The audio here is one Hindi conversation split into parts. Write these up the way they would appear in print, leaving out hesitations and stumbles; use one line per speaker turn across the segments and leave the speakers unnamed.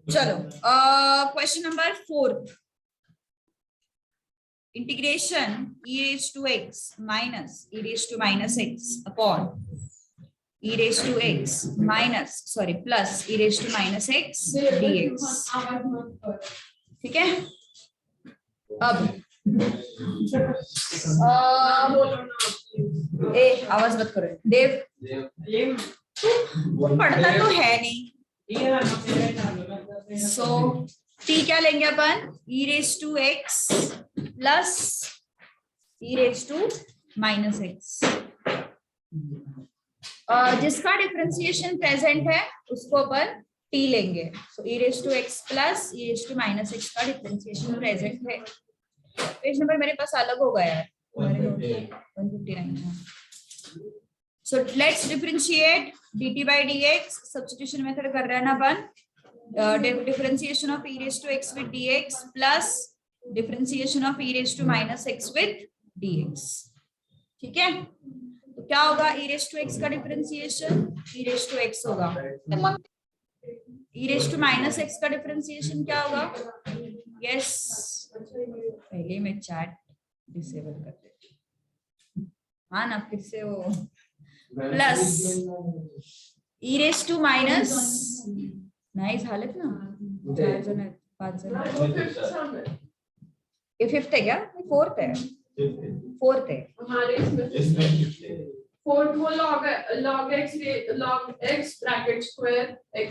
चलो question number 4, integration e raised to x minus e raised to minus x upon e raised to x minus plus e raised to minus x dx। ठीक है, अब आवाज मत करो देव, तू पढ़ता तो है नहीं। सो t क्या लेंगे अपन, e raised to x plus e raised to minus x। जिसका डिफरेंशिएशन प्रेजेंट है उसको अपन t लेंगे। So e raised to x plus e raised to minus x का डिफरेंशिएशन प्रेजेंट है। पेज नंबर मेरे पास अलग होगा यार, 159। So let's differentiate dt by dx, substitution method कर रहे हैं ना अपन। Differentiation of e raised to x with dx plus differentiation of e raised to minus x with dx। ठीक है, तो क्या होगा, e raised to x का differentiation e raised to x होगा, e raised to minus x का डिफरेंशिएशन क्या होगा, यस पहले मैं चैट डिसेबल कर देती हूँ, हाँ ना, फिर से वो plus e raised to minus, नाही झालेत ना 4 जण आहेत 5 जण, ये 5th है क्या, 4th है, 4th है हमारे इसमें 4th वो log x bracket square x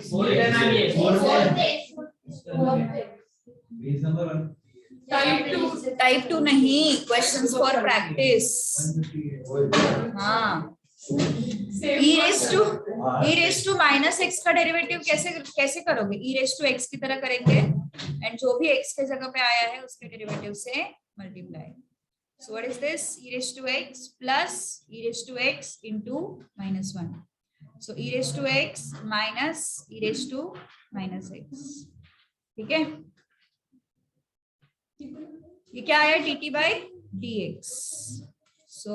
type 2 नहीं, क्वेश्चंस फॉर प्रैक्टिस। हाँ, e raised to minus x का डेरिवेटिव कैसे करोगे, e raised to x की तरह करेंगे एंड जो भी x के जगह पे आया है उसके डेरिवेटिव से multiply. So what is this, e raised to x plus e raised to x into -1। So e raised to x minus e raised to minus x। ठीक है, ये क्या आया, dt by dx। So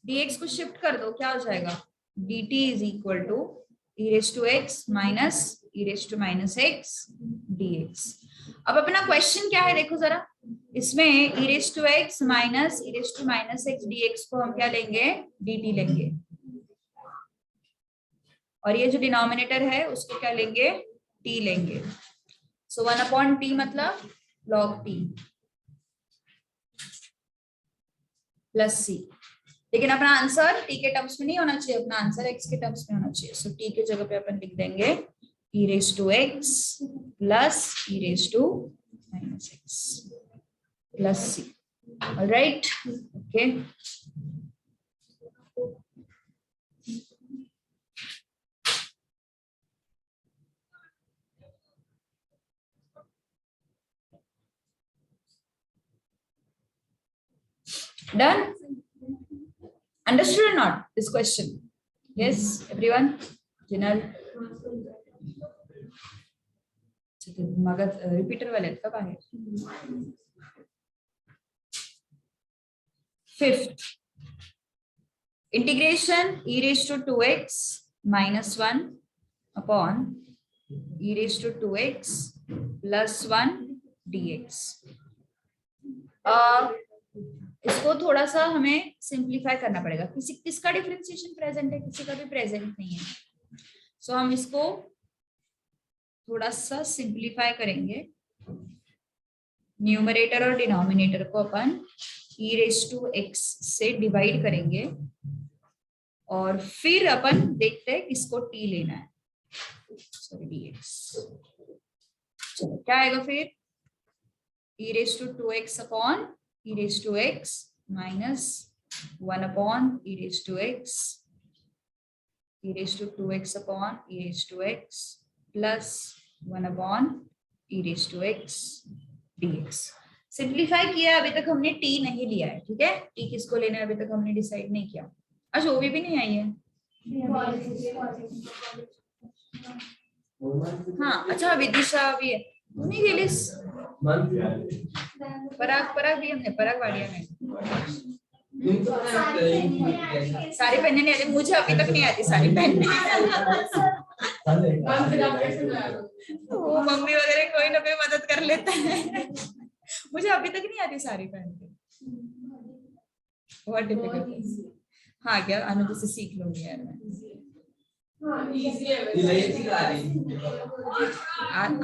dx को शिफ्ट कर दो, क्या हो जाएगा, dt is equal to e raised to x minus e raised to minus x dx। अब अपना क्वेश्चन क्या है देखो जरा, इसमें e raised to x minus e raised to minus x dx को हम क्या लेंगे, dt लेंगे, और ये जो डिनोमिनेटर है उसको क्या लेंगे, t लेंगे। सो 1/t मतलब log t प्लस c। लेकिन अपना आंसर t के टर्म्स में नहीं होना चाहिए, अपना आंसर x के टर्म्स में होना चाहिए। सो t के जगह पे अपन लिख देंगे e raised to x plus e raised to minus x plus c। All right, okay। Done? Understood or not this question? Yes, everyone? Jinal? Magadh repeater वाले कब आए? 5th, integration e raised to 2x minus 1 upon e raised to 2x plus 1 dx। इसको थोड़ा सा हमें सिंप्लीफाई करना पड़ेगा, किसका डिफरेंशिएशन प्रेजेंट है, किसी का भी प्रेजेंट नहीं है। सो हम इसको थोड़ा सा सिंप्लीफाई करेंगे, न्यूमरेटर और डिनोमिनेटर को अपन e raised to x से डिवाइड करेंगे और फिर अपन देखते हैं किसको t लेना है, सॉरी dx। चलो क्या आएगा फिर, e raised to 2x upon e raised to x minus 1 upon e raised to x, e raised to 2x upon e raised to x plus 1 upon e raised to x dx। Simplify किया, अभी तक हमने t नहीं लिया है, ठीक है, t किसको लेना है अभी तक हमने डिसाइड नहीं किया। अच्छा वो भी नहीं आई है, हाँ अच्छा विदिशा भी है, नहीं गेलिस पराग भी हमने पराग वाडिया में साड़ी पहनने नहीं आती मुझे, अभी तक नहीं आती साड़ी पहनने। वो मम्मी वगैरह कोई ना कोई मदद कर लेता है। मुझे अभी तक नहीं आती साड़ी पहन के, बहुत डिफिकल्ट। हाँ क्या अनुज से सीख लूंगी यार मैं।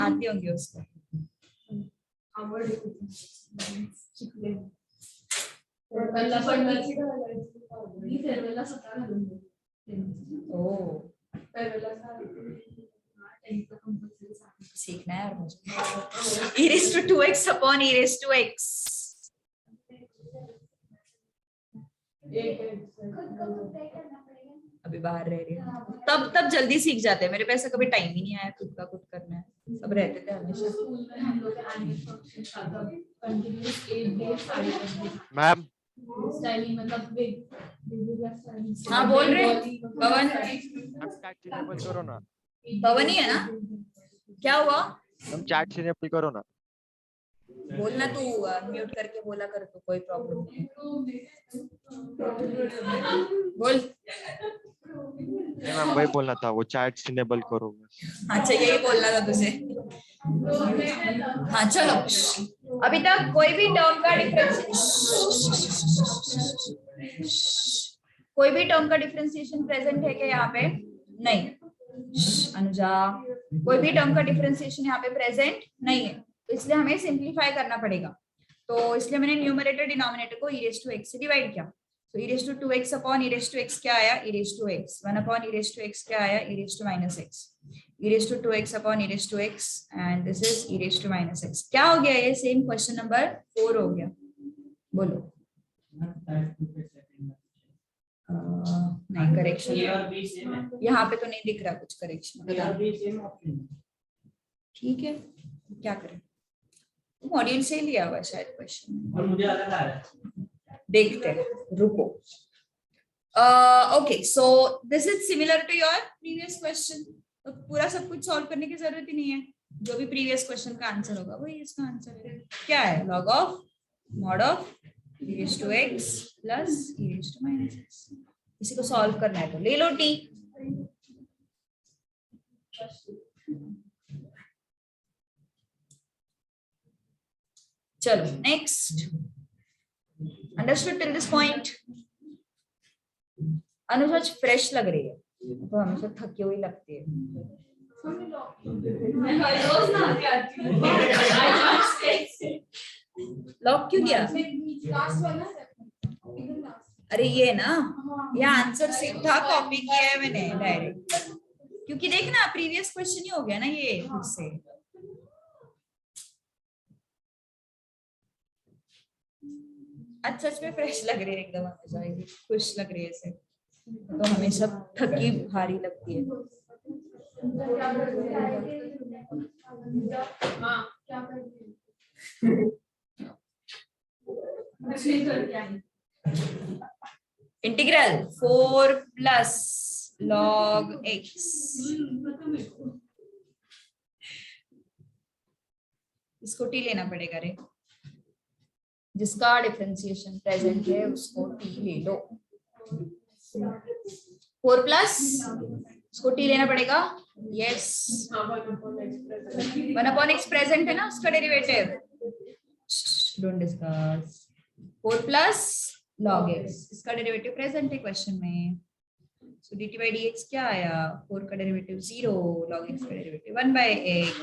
आती होंगी उसको। सीखना है यार मुझे। e raised to 2x upon e raised to x। अभी बाहर रह रही है तब जल्दी सीख जाते हैं। मेरे पे ऐसा कभी टाइम ही नहीं आया खुद का कुछ करना है, सब रहते थे हमेशा।
मैम
हाँ बोल रहे पवन।
चैट इनेबल करो ना।
पवन ही है ना? क्या हुआ?
हम चैट इनेबल करो ना।
बोलना तू म्यूट करके बोला कर, तो कोई प्रॉब्लम नहीं। बोल।
नहीं मैम वही बोलना था, वो चैट इनेबल करो।
अच्छा यही बोलना था तुझे। हाँ चलो, अभी तक कोई भी टर्म का डिफरेंशिएशन प्रेजेंट है क्या यहाँ पे? नहीं। अनुजा, कोई भी टर्म का डिफरेंशिएशन यहाँ पे प्रेजेंट नहीं है, तो इसलिए हमें सिंप्लीफाई करना पड़ेगा। तो इसलिए मैंने न्यूमरेटर डिनोमिनेटर को e raised to x से डिवाइड किया। तो e raised to 2x upon e raised to x क्या आया? e raised to x। 1 upon e raised to x क्या आया? e raised to minus x। e raised to 2x upon e raised to x and this is e raised to minus x। क्या हो गया ये? सेम क्वेश्चन नंबर 4 हो गया। बोलो। नहीं करेक्शन यहाँ पे तो नहीं दिख रहा कुछ करेक्शन। ठीक है क्या करें, मॉड्यूल से लिया हुआ शायद क्वेश्चन, देखते हैं रुको। Okay so this is similar to your previous question. तो पूरा सब कुछ सॉल्व करने की जरूरत ही नहीं है, जो भी प्रीवियस क्वेश्चन का आंसर होगा वही इसका आंसर है। क्या है? Log of mod of e raised to x plus e raised to minus x। इसी को सॉल्व करना है तो ले लो t। चलो next. Understood till this point? Anuj आज फ्रेश लग रही है, तो हमेशा थकी हुई लगती है। लॉक क्यों किया? अरे ये ना, ये आंसर सीधा कॉपी किया है मैंने डायरेक्ट, क्योंकि देखना प्रीवियस क्वेश्चन ही हो गया ना ये खुद से। आज सच में फ्रेश लग रही है एकदम, हमेशा खुश लग रही है ऐसे, तो हमेशा थकी भारी लगती है। Integral 4 plus log x। इसको t लेना पड़ेगा रे, जिसका डिफरेंशिएशन प्रेजेंट है उसको t ले लो। 4 प्लस उसको t लेना पड़ेगा। यस 1 अपॉन x प्रेजेंट है ना, उसका derivative don't discuss. 4 plus log x, इसका डेरिवेटिव प्रेजेंट है क्वेश्चन में। सो dt by dx क्या आया? 4 का डेरिवेटिव 0, log x का derivative 1 by x।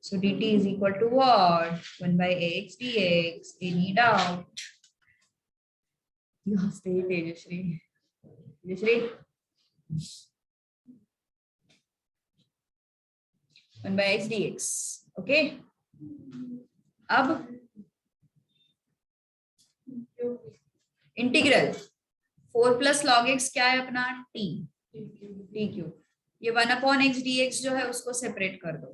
So dt is equal to what? 1 by x dx. Any doubt? You have stayed, Tejashree. Tejashree? 1 by x dx. Okay. अब इंटीग्रल 4 प्लस log x क्या है अपना? t cube. ये 1 अपॉन x dx जो है उसको सेपरेट कर दो।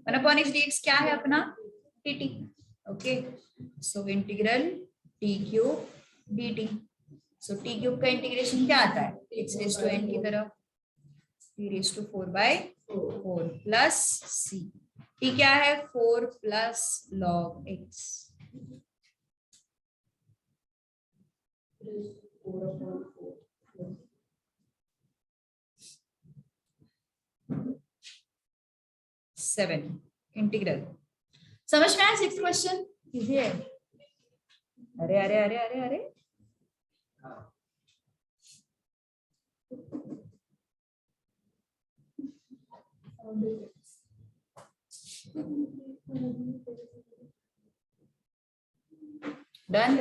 1 अपॉन x dx क्या है अपना? dt। Okay so integral t cube dt। सो t क्यूब का इंटीग्रेशन क्या आता है? x रेज टू n की तरफ, t raise to 4 by 4 plus c। t क्या है? 4 plus log x। Seven integral. समझ में आया? 6th क्वेश्चन इजी है। अरे अरे अरे अरे अरे डन।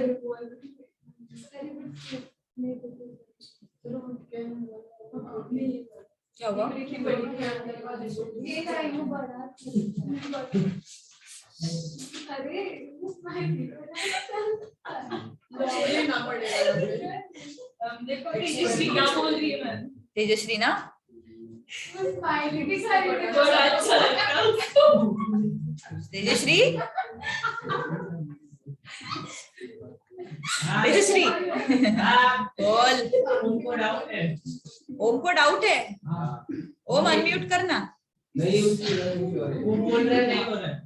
क्या हुआ? तेजश्री ना तेजश्री तेजश्री बोल। ओम को डाउट है? ओम अनम्यूट करना।
नहीं वो बोल रहे नहीं हो रहा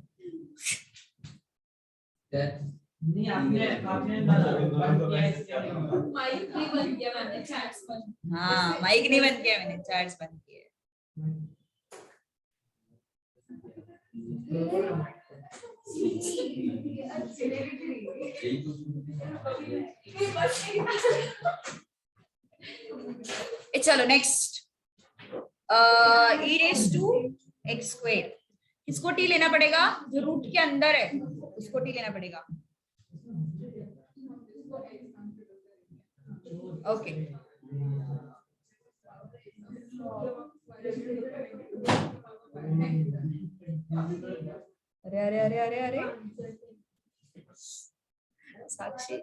नहीं आपने माइक नहीं बंद किया मैंने चैट्स बंद।
हाँ माइक नहीं बंद किया मैंने, चैट्स बंद किए। चलो next e raise to X square. किसको टी लेना पड़ेगा? जो रूट के अंदर है उसको टी लेना पड़ेगा। ओके अरे अरे अरे अरे अरे साक्षी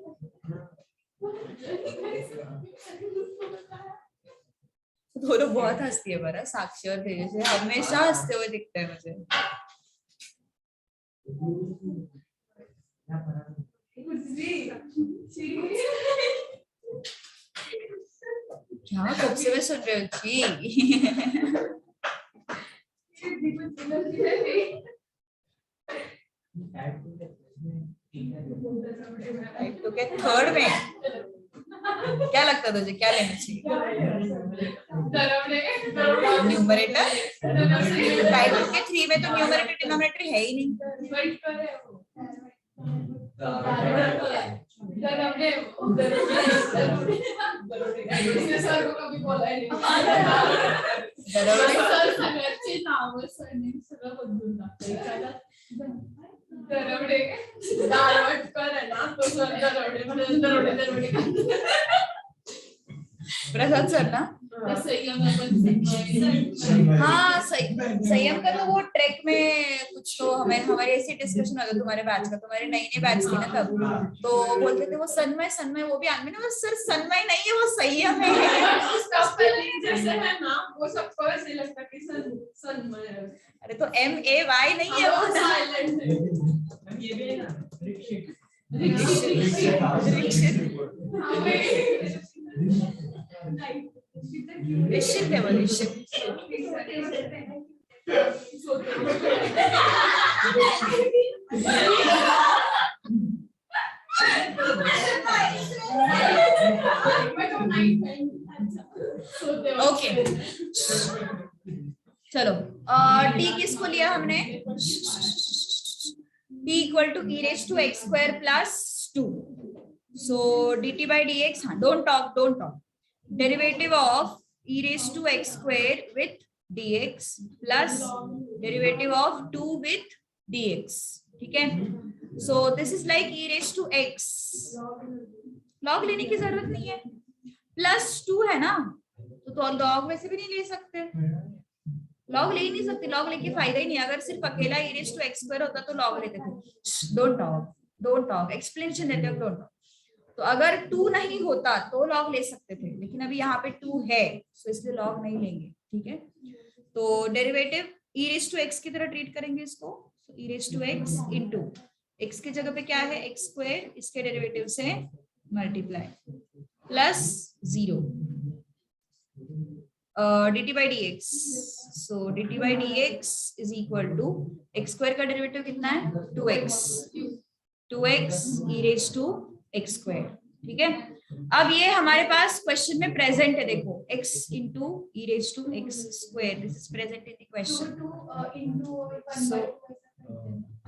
दोनों बहुत हंसती है पर साक्षी और तेजस्वी हमेशा हंसते हुए दिखते हैं मुझे। क्या कब से मैं सुन रही हूँ जी। तो क्या थर्ड में क्या लगता है तुझे, क्या लेना चाहिए? न्यूमरेटर। टाइटल के 3 में तो न्यूमरेटर डिनोमिनेटर है ही नहीं। प्रसाद सर ना? हाँ संयम का तो वो ट्रैक में कुछ तो हमारे ऐसी डिस्कशन होता तुम्हारे बैच का, तुम्हारे नई नई बैच थी ना तब, तो बोलते थे वो सन्मय वो भी आदमी ना, वो सर सन्मय नहीं है वो संयम है।
जैसे है ना वो सबको ऐसे लगता है कि सन्मय है।
अरे तो MAY नहीं है वो
साइलेंट है। ये भी है ना
ऋषित है वो ऋषित। ओके चलो टी किसको लिया हमने? t equal to e raise to X square plus 2। So dt by dx, हाँ don't talk derivative of e raise to X square with dx plus derivative of 2 with dx। ठीक है, so this is like e raise to x। Log लेने की जरूरत नहीं है, प्लस 2 है ना, तो लॉग वैसे भी नहीं ले सकते, लॉग ले ही नहीं सकते, लॉग लेके फायदा ही नहीं। अगर सिर्फ अकेला e raise to X square होता तो लॉग लेते थे। डोंट टॉक एक्सप्लेनेशन देते हो, डोंट टॉक। तो अगर 2 नहीं होता तो लॉग ले सकते थे, लेकिन अभी यहाँ पे 2 है तो इसलिए लॉग नहीं लेंगे। ठीक है, तो derivative e raise to X की तरह ट्रीट करेंगे इसको। e raise to X into X की जगह पे क्या है एक्स स्क्वायर, इसके डेरिवेटिव से multiply plus 0 dt by dx। so dt by dx is equal to x square का डेरिवेटिव कितना है 2x e raised to x square। ठीक है, अब ये हमारे पास क्वेश्चन में प्रेजेंट है, देखो x into E raise to X square, this is present in the question. So,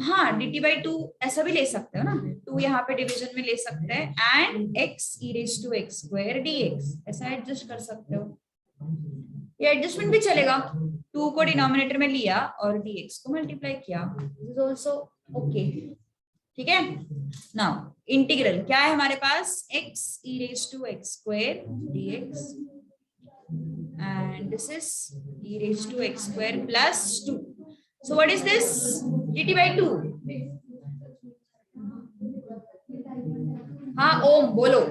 हाँ dt by 2 ऐसा भी ले सकते हो ना, 2 यहाँ पे डिवीजन में ले सकते हैं and x e raise to X square dx, ऐसा एडजस्ट कर सकते हो, ये एडजस्टमेंट भी चलेगा। 2 को डिनोमिनेटर में लिया और dx को मल्टीप्लाई किया, दिस इज आल्सो ओके, ठीक है। नाउ इंटीग्रल क्या है हमारे पास, x e raise to X square dx and this is e raised to x square plus 2. So what is this? dt by 2. हाँ ओम बोलो,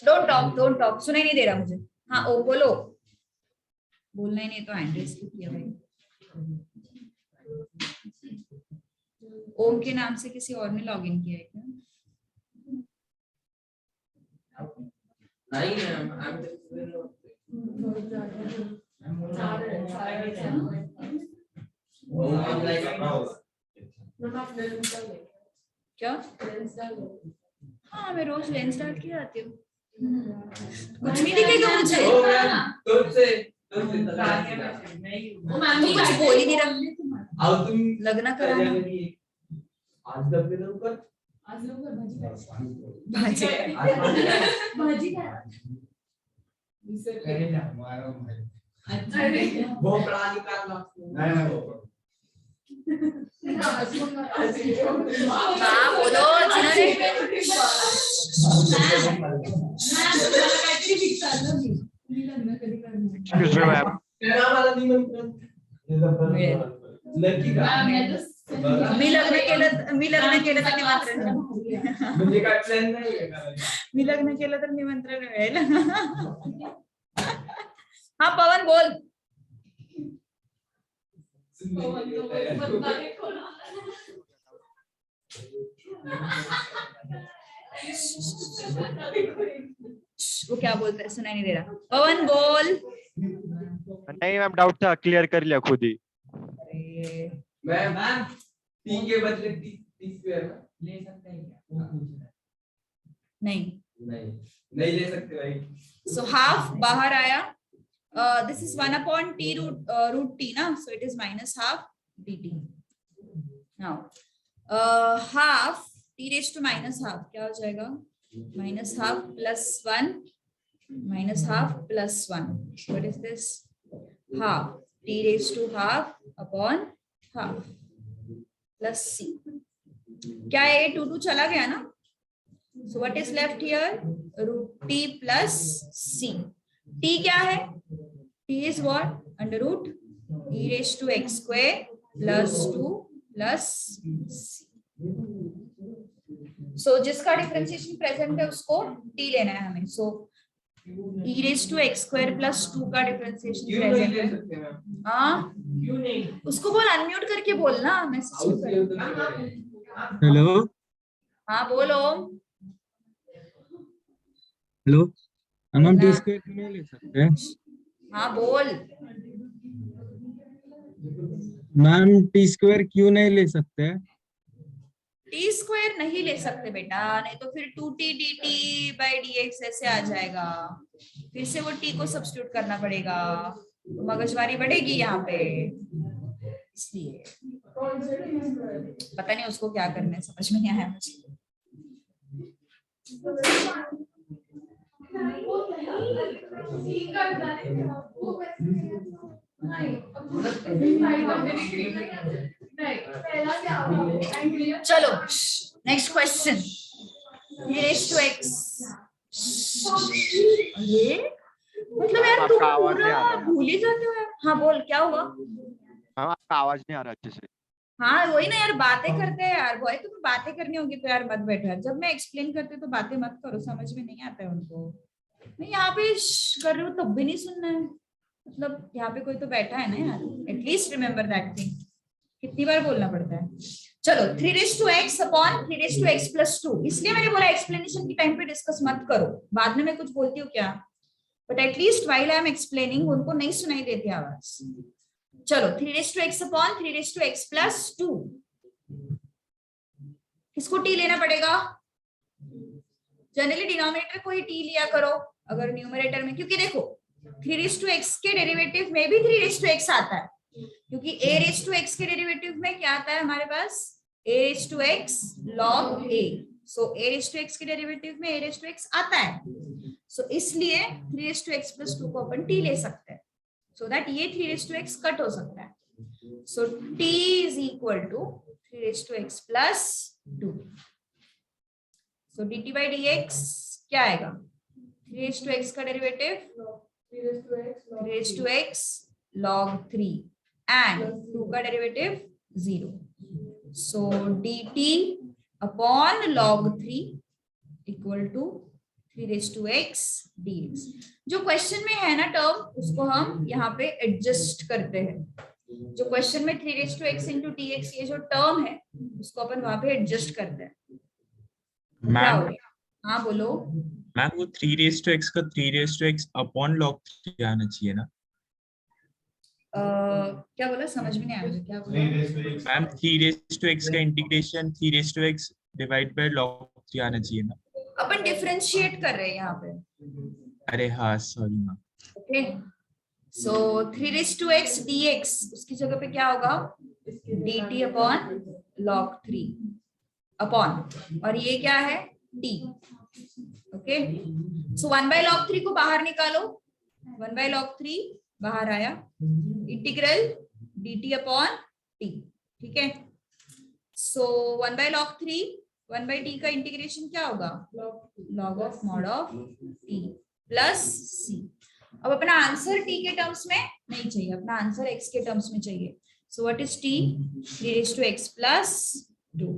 डोंट टॉक, सुनाई नहीं दे रहा मुझे। हाँ ओम बोलो, बोलना ही नहीं तो हैंड रेज क्यों किया भाई? ओम के नाम से किसी और ने लॉगिन किया है क्या?
नहीं मैम,
क्या? हाँ मैं रोज लेंस डाल के आती हूँ, कुछ नहीं दिखेगा मुझे। कुछ बोल ही नहीं रहा, लगना कराना भाजी भाजी हाँ बोलो
Excuse me, ma'am.
मी लग्न केलं तर निमंत्रण मी लग्न केलं तर निमंत्रण मिळेल। हाँ पवन बोल, वो क्या बोलता है सुनाई नहीं दे रहा, पवन बोल।
नहीं मैम, डाउट था, क्लियर कर लिया खुद ही।
अरे
मैम टी के बदले टी स्क्वायर ले सकते हैं क्या?
नहीं
नहीं ले सकते भाई।
सो हाफ बाहर आया, this is 1 upon T root T ना, so it is minus half dt। Now half T raise to minus half क्या हो जाएगा, minus half plus 1 minus half plus 1, what is this, half T raise to half upon half plus c, क्या है, 2 चला गया ना, so what is left here, root t plus c। t क्या है, t is what, under root e raised to x square plus 2 plus c। so जिसका डिफरेंशिएशन प्रेजेंट है उसको t लेना है हमें, so e raised to x square plus 2 का डिफरेंशिएशन प्रेजेंट है। हाँ
क्यों नहीं?
उसको बोल, अनम्यूट करके बोलना, मैसेज
हेलो
हाँ बोलो।
हेलो मैम, टी स्क्वायर क्यों नहीं ले सकते?
हाँ बोल,
मैम टी स्क्वायर क्यों नहीं ले सकते?
टी स्क्वायर नहीं ले सकते बेटा, नहीं तो फिर 2t dt by dx ऐसे आ जाएगा, फिर से वो t को सब्स्टिट्यूट करना पड़ेगा, तो मगजमारी बढ़ेगी यहाँ पे, इसलिए पता नहीं उसको क्या करना है, समझ में नहीं आया मुझे। चलो next question, e raised to x, ये मतलब यार तुम
आपका आवाज नहीं
पूरा
आ रहा।
भूल ही जाते हो यार। हाँ बोल, क्या हुआ?
मैम आपका आवाज नहीं आ रहा अच्छे से।
हाँ वही ना यार, बातें करते हैं यार बॉय, तुम्हें बातें करनी होगी तो यार मत बैठो यार, जब मैं एक्सप्लेन करती हूँ तो बातें मत करो, समझ में नहीं आता है उनको। मैं यहाँ पे कर रही हूँ तब भी नहीं सुनना है, मतलब यहाँ पे कोई तो बैठा है ना यार, एटलीस्ट रिमेम्बर दैट थिंग, कितनी बार बोलना पड़ता है। चलो 3 raised to x upon 3 raised to x plus 2, इसलिए मैंने बोला एक्सप्लेनेशन की टाइम पे डिस्कस मत करो, बाद में मैं कुछ बोलती हूँ क्या, but at least while I am explaining उनको नहीं सुनाई देती आवाज। चलो 3 raised to x upon 3 raised to x plus 2, किसको टी लेना पड़ेगा? जनरली डिनोमिनेटर को ही टी लिया करो अगर न्यूमरेटर में, क्योंकि देखो 3x के डेरिवेटिव में भी 3x आता है, क्योंकि a⁻x के डेरिवेटिव में क्या आता है हमारे पास? a⁻x log a। So a⁻x के डेरिवेटिव में a⁻x आता है, सो इसलिए 3x + 2 को अपन t ले सकते हैं, सो दैट ये 3x कट हो सकता है। So t is equal to 3x + 2। So dt by dx क्या आएगा? 3x का डेरिवेटिव 3x log 3 एंड 2 का derivative 0। So dt upon log 3 equal to 3x dx। जो क्वेश्चन में है ना टर्म, उसको हम यहाँ पे एडजस्ट करते हैं। जो क्वेश्चन में 3x × dx ये जो टर्म है, उसको अपन वहां पे एडजस्ट करते हैं। क्या हो गया? हाँ बोलो।
मैम वो 3x का 3x अपॉन log 3 आना चाहिए ना
क्या बोला? समझ में नहीं आया मुझे, क्या बोला?
मैम? 3x का integration 3x divide by log 3 आना चाहिए ना।
अपन डिफरेंशिएट कर रहे हैं यहाँ पे।
अरे हाँ सॉरी मैम।
ओके, सो 3x dx उसकी जगह पे क्या होगा? dt अपॉन log 3 अपॉन, और ये क्या है? t। ओके, सो 1/log 3 को बाहर निकालो, 1/log 3 बाहर आया, इंटीग्रल dt अपॉन t। ठीक है, सो 1/log 3 1/t का इंटीग्रेशन क्या होगा? log of mod of t plus c। अब अपना आंसर t के टर्म्स में नहीं चाहिए, अपना आंसर x के टर्म्स में चाहिए। So what is t? 3x + 2।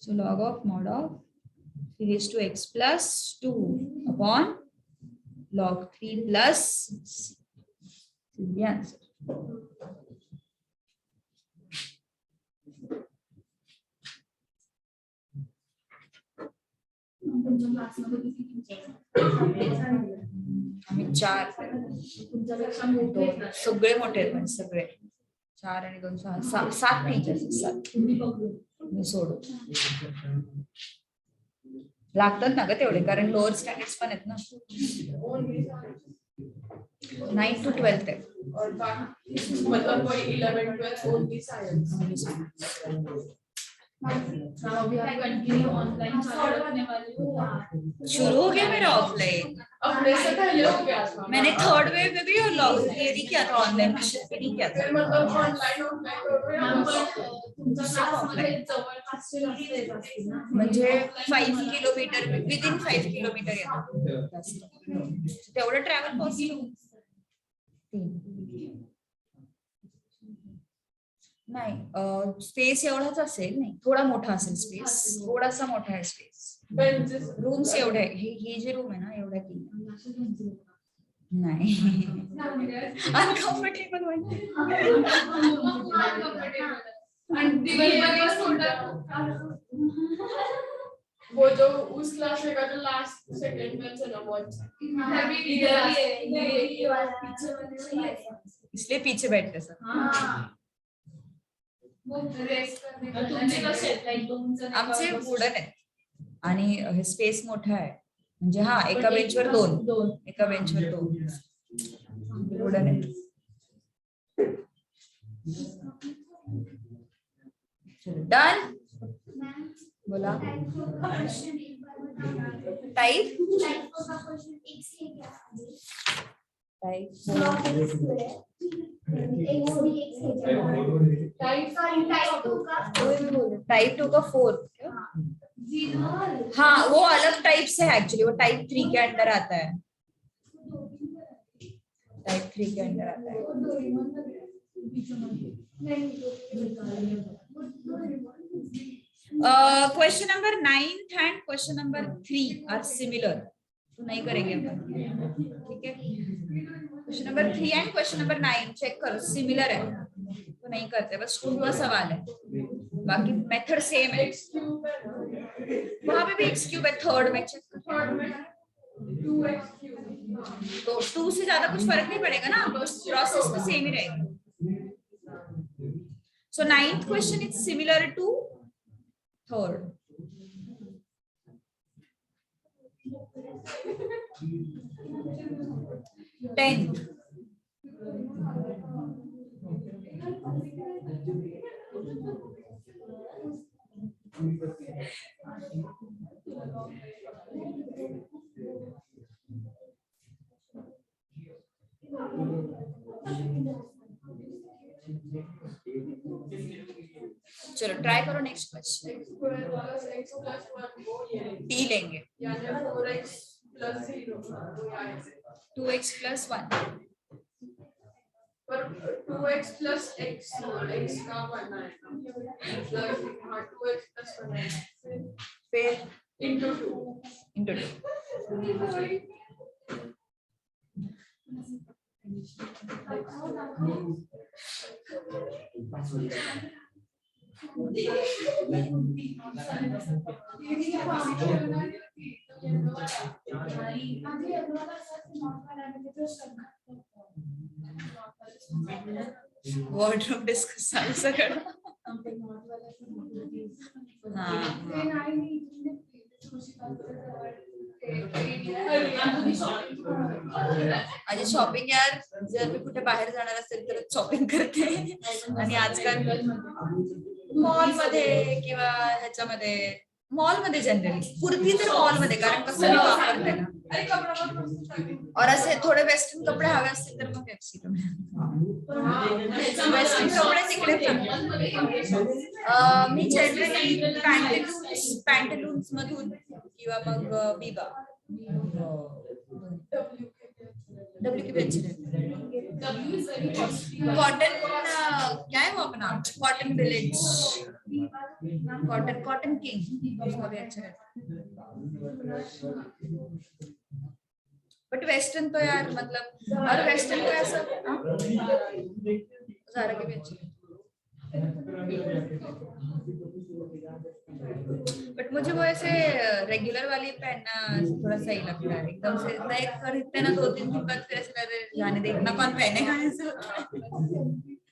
So log of mod of 3x + 2 upon log 3 plus c। ये आंसर। आम्ही 4 सगळे मोठे आहेत, म्हणजे सगळे 4 आणि 2 6 7 टीचर्स 7 मी सोडू लागतात ना ग तेवढे, कारण लोअर स्टँडर्ड्स पण आहेत ना। 9 to 12 है,
और बाकी मतलब कोई 11 12 ओनली साइंस। अभी आप कंटिन्यू ऑनलाइन चालू रखने वाली हो?
शुरू हो गया मेरा ऑफलाइन।
अब वैसे पहले हो गया था।
मैंने थर्ड वेव में भी ये नहीं किया था, ऑनलाइन भी नहीं किया था।
फिर मतलब ऑनलाइन
म्हणजे 5 किलोमीटर विदिन 5 किलोमीटर येतो तेवढं ट्रॅव्हल पॉसिबल नाही। स्पेस एवढाच असेल, नाही थोडा मोठा असेल स्पेस, थोडासा मोठा आहे स्पेस। रूम्स एवढे हे जे रूम आहे ना एवढ्या की नाही अनकम्फर्टेबल
वो जो उस क्लास में का जो लास्ट सेकंड बेंच है ना वो
इसलिए पीछे बैठते सर। आमचे वुडन आहे आणि हे स्पेस मोठा आहे, म्हणजे हा एका बेंचवर 2 एका बेंचवर 2 वुडन आहे। डन, बोला टाइप टाइप 2 का 4। हाँ वो अलग टाइप से है एक्चुअली, वो टाइप 3 के अंदर आता है, टाइप 3 के अंदर आता है। Question number 9 and question number 3 are similar, तो नहीं करेंगे अपन, ठीक है। Question number 3 and question number 9 check करो, सिमिलर है तो नहीं करते, बस 2 का सवाल है, बाकी मेथड सेम है। वहां पे भी x³ है, थर्ड में चेक तो 2 से ज्यादा कुछ फर्क नहीं पड़ेगा ना, प्रोसेस तो सेम ही रहेगा। So 9th question is similar to third, tenth, चलो ट्राई करो next question.
x square plus x plus 1 वो ये है।
टी लेंगे,
यानी 4x plus 0 वो यहाँ है।
2x plus 1,
पर 2x plus x x का बनना है plus हाँ 2x plus 1 है
फिर
into 2
into 2, वार्डरोब डिस्कस चालू सगळं। आधी शॉपिंग यार, जर मी कुठे बाहेर जाणार असेल तर शॉपिंग करते आणि आजकाल मॉल मध्ये किंवा ह्याच्यामध्ये, मॉल मध्ये जनरली कुर्ती तर मॉल मध्ये, कारण कसं मी वापरते ना, और ऐसे थोड़े वेस्टर्न कपड़े हवे असतील तर मग FC वेस्टर्न कपडे तिकडे मी जनरली पॅन्टलून्स मधून किंवा मग बीबा W की अच्छे रहते, कॉटन क्या है वो अपना कॉटन विलेज, कॉटन किंग उसका भी अच्छा रहता है। बट वेस्टर्न तो यार मतलब, और वेस्टर्न तो ऐसा ज़ारा के भी अच्छे, बट मुझे वो ऐसे रेगुलर वाली पहनना थोड़ा सही लगता है, एकदम से नए खरीदते ना 2-3 दिन बाद फिर ऐसे जाने दे, इतना कौन पहनेगा ऐसे होता है।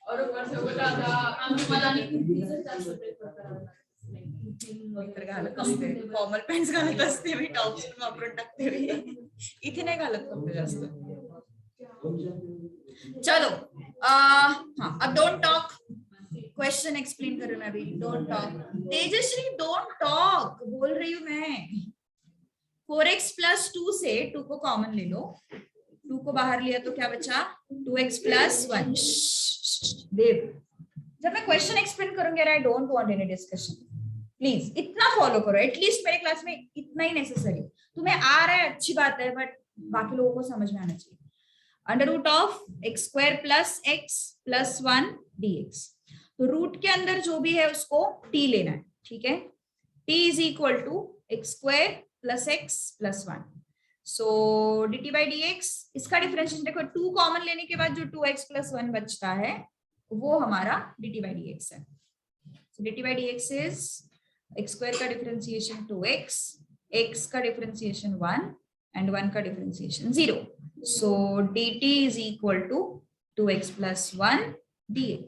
और ऊपर से वो ज़्यादा
तर घालत असते, फॉर्मल पॅन्ट्स घालत असते मी, टॉप्स पण वापरून टाकते मी, इथे नाही घालत कपडे जास्त। चलो हाँ, अब डोंट टॉक, क्वेश्चन एक्सप्लेन करूँ मैं अभी, don't talk. Tejashree don't talk बोल रही हूँ मैं। 4x plus 2 से 2 को कॉमन ले लो, 2 को बाहर लिया तो क्या बचा 2x plus 1। देव, जब मैं क्वेश्चन एक्सप्लेन करूंगी, I don't want any discussion, please इतना फॉलो करो, एटलीस्ट मेरे क्लास में इतना ही नेसेसरी। तुम्हें आ रहा है अच्छी बात है, बट बाकी लोगों को समझ में आना चाहिए। Under root of X square plus X plus 1 dx, तो रूट के अंदर जो भी है उसको t लेना है, ठीक है। t is equal to X square plus X plus 1, so dt by dx, इसका डिफरेंशिएशन देखो, 2 कॉमन लेने के बाद जो 2x प्लस 1 बचता है वो हमारा dt बाई dx है। so dt by dx is X square का डिफरेंशिएशन 2x, x का डिफरेंशिएशन 1 एंड 1 का differentiation 0, so dt is equal to 2x plus 1 dx,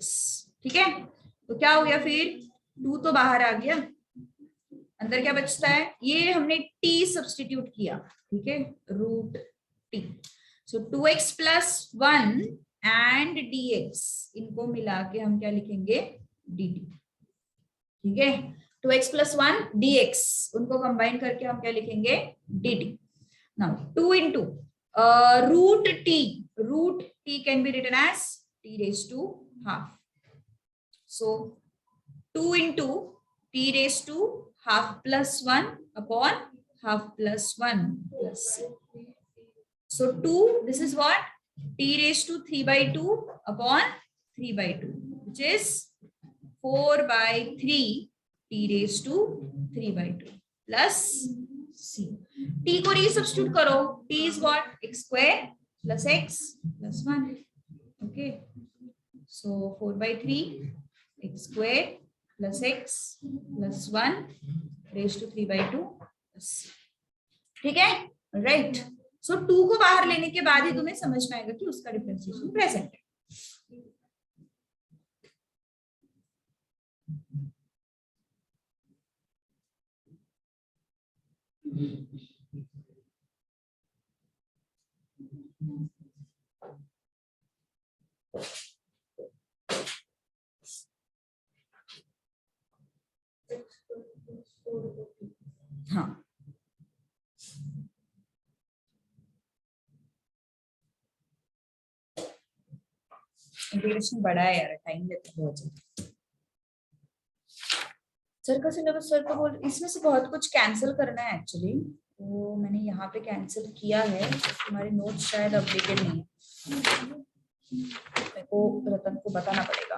ठीक है। तो क्या हो गया फिर, 2 तो बाहर आ गया, अंदर क्या बचता है, ये हमने t सब्स्टिट्यूट किया, ठीक है, root t, so 2x plus 1 and dx, इनको मिला के हम क्या लिखेंगे dt, ठीक है। 2x प्लस 1 dx, उनको कंबाइन करके हम क्या लिखेंगे dt। Now 2 into root t can be written as t raised to half, so 2 into t raised to half plus 1 upon half plus 1 plus c, so 2, this is what, t raised to 3 by 2 upon 3 by 2, which is 4 by 3 t raised to 3 by 2 plus c। t को रीसब्स्टिट्यूट करो, t is what, x square plus x plus 1, okay, so 4 by 3 x square plus x plus 1 raised to 3 by 2 plus c, ठीक है, राइट। सो 2 को बाहर लेने के बाद ही तुम्हें समझ में आएगा कि उसका डिफरेंशिएशन प्रेजेंट है। हाँ इंटीग्रेशन बड़ा है यार, टाइम लेता है बहुत ज्यादा। सर का सिलेबस, सर को बोल इसमें से बहुत कुछ कैंसिल करना है एक्चुअली, तो मैंने यहाँ पे कैंसिल किया है। तुम्हारे नोट्स शायद अपडेटेड नहीं है, मेरे को रतन को बताना पड़ेगा।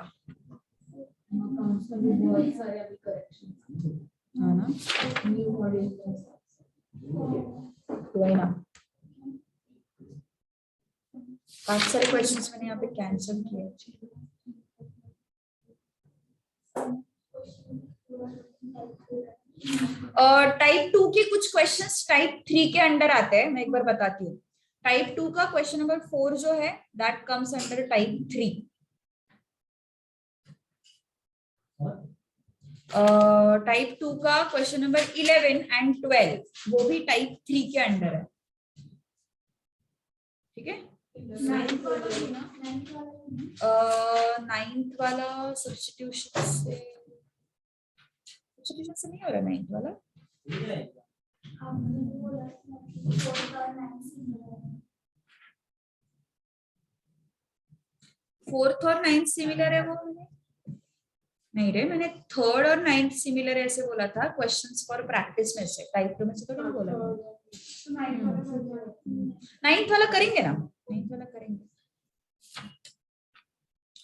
हाँ ना, तो वही ना, काफी सारे क्वेश्चंस मैंने यहाँ पे कैंसिल किए। और टाइप 2 के कुछ क्वेश्चंस टाइप 3 के अंडर आते हैं, मैं एक बार बताती हूँ। टाइप 2 का क्वेश्चन नंबर 4 जो है that comes under type 3। Type 2 का क्वेश्चन नंबर 11 एंड 12 वो भी टाइप 3 के अंडर है, ठीक है। 9th वाला सब्स्टिट्यूशन से नहीं हो रहा, 9th वाला फोर्थ और 9th सिमिलर है वो नहीं रे, मैंने 3rd और 9th सिमिलर ऐसे बोला था क्वेश्चंस फॉर प्रैक्टिस में से, टाइप 2 में से तो नहीं बोला। 9th वाला करेंगे ना, 9th वाला करेंगे।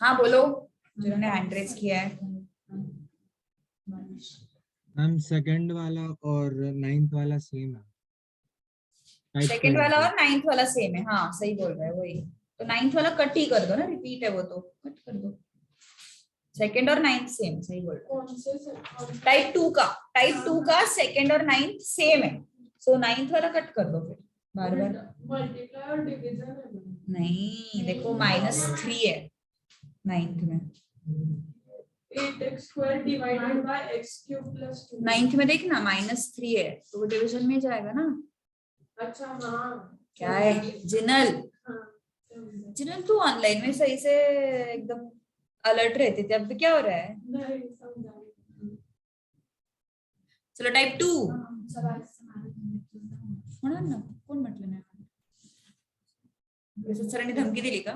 हाँ बोलो जिन्होंने हैंड रेज किया है।
मैम सेकंड वाला और 9th वाला सेम है।
सेकंड वाला और 9th वाला सेम है, हाँ सही बोल रहा है वही। तो 9th वाला कट ही कर दो ना, रिपीट है वो तो कट कर दो। सेकंड और 9th सेम, सही बोल रहे हो। टाइप 2 का सेकंड और 9th सेम है, सो 9th वाला कट कर दो फिर बार बार।
मल्टीप्लाई और डिवीजन है
नहीं देखो -3 है 9th में,
8x square divided by x cube plus 2।
9th में देखना -3 है तो वो डिवीजन में जाएगा ना।
अच्छा हाँ,
क्या है जिनल,
हाँ
जिनल तू ऑनलाइन में सही से एकदम अलर्ट रहती थी, अब क्या हो रहा है।
नहीं समझा।
चलो टाइप 2 होणार ना, कोण म्हटलं नाही। प्रसाद सरांनी धमकी दिली का?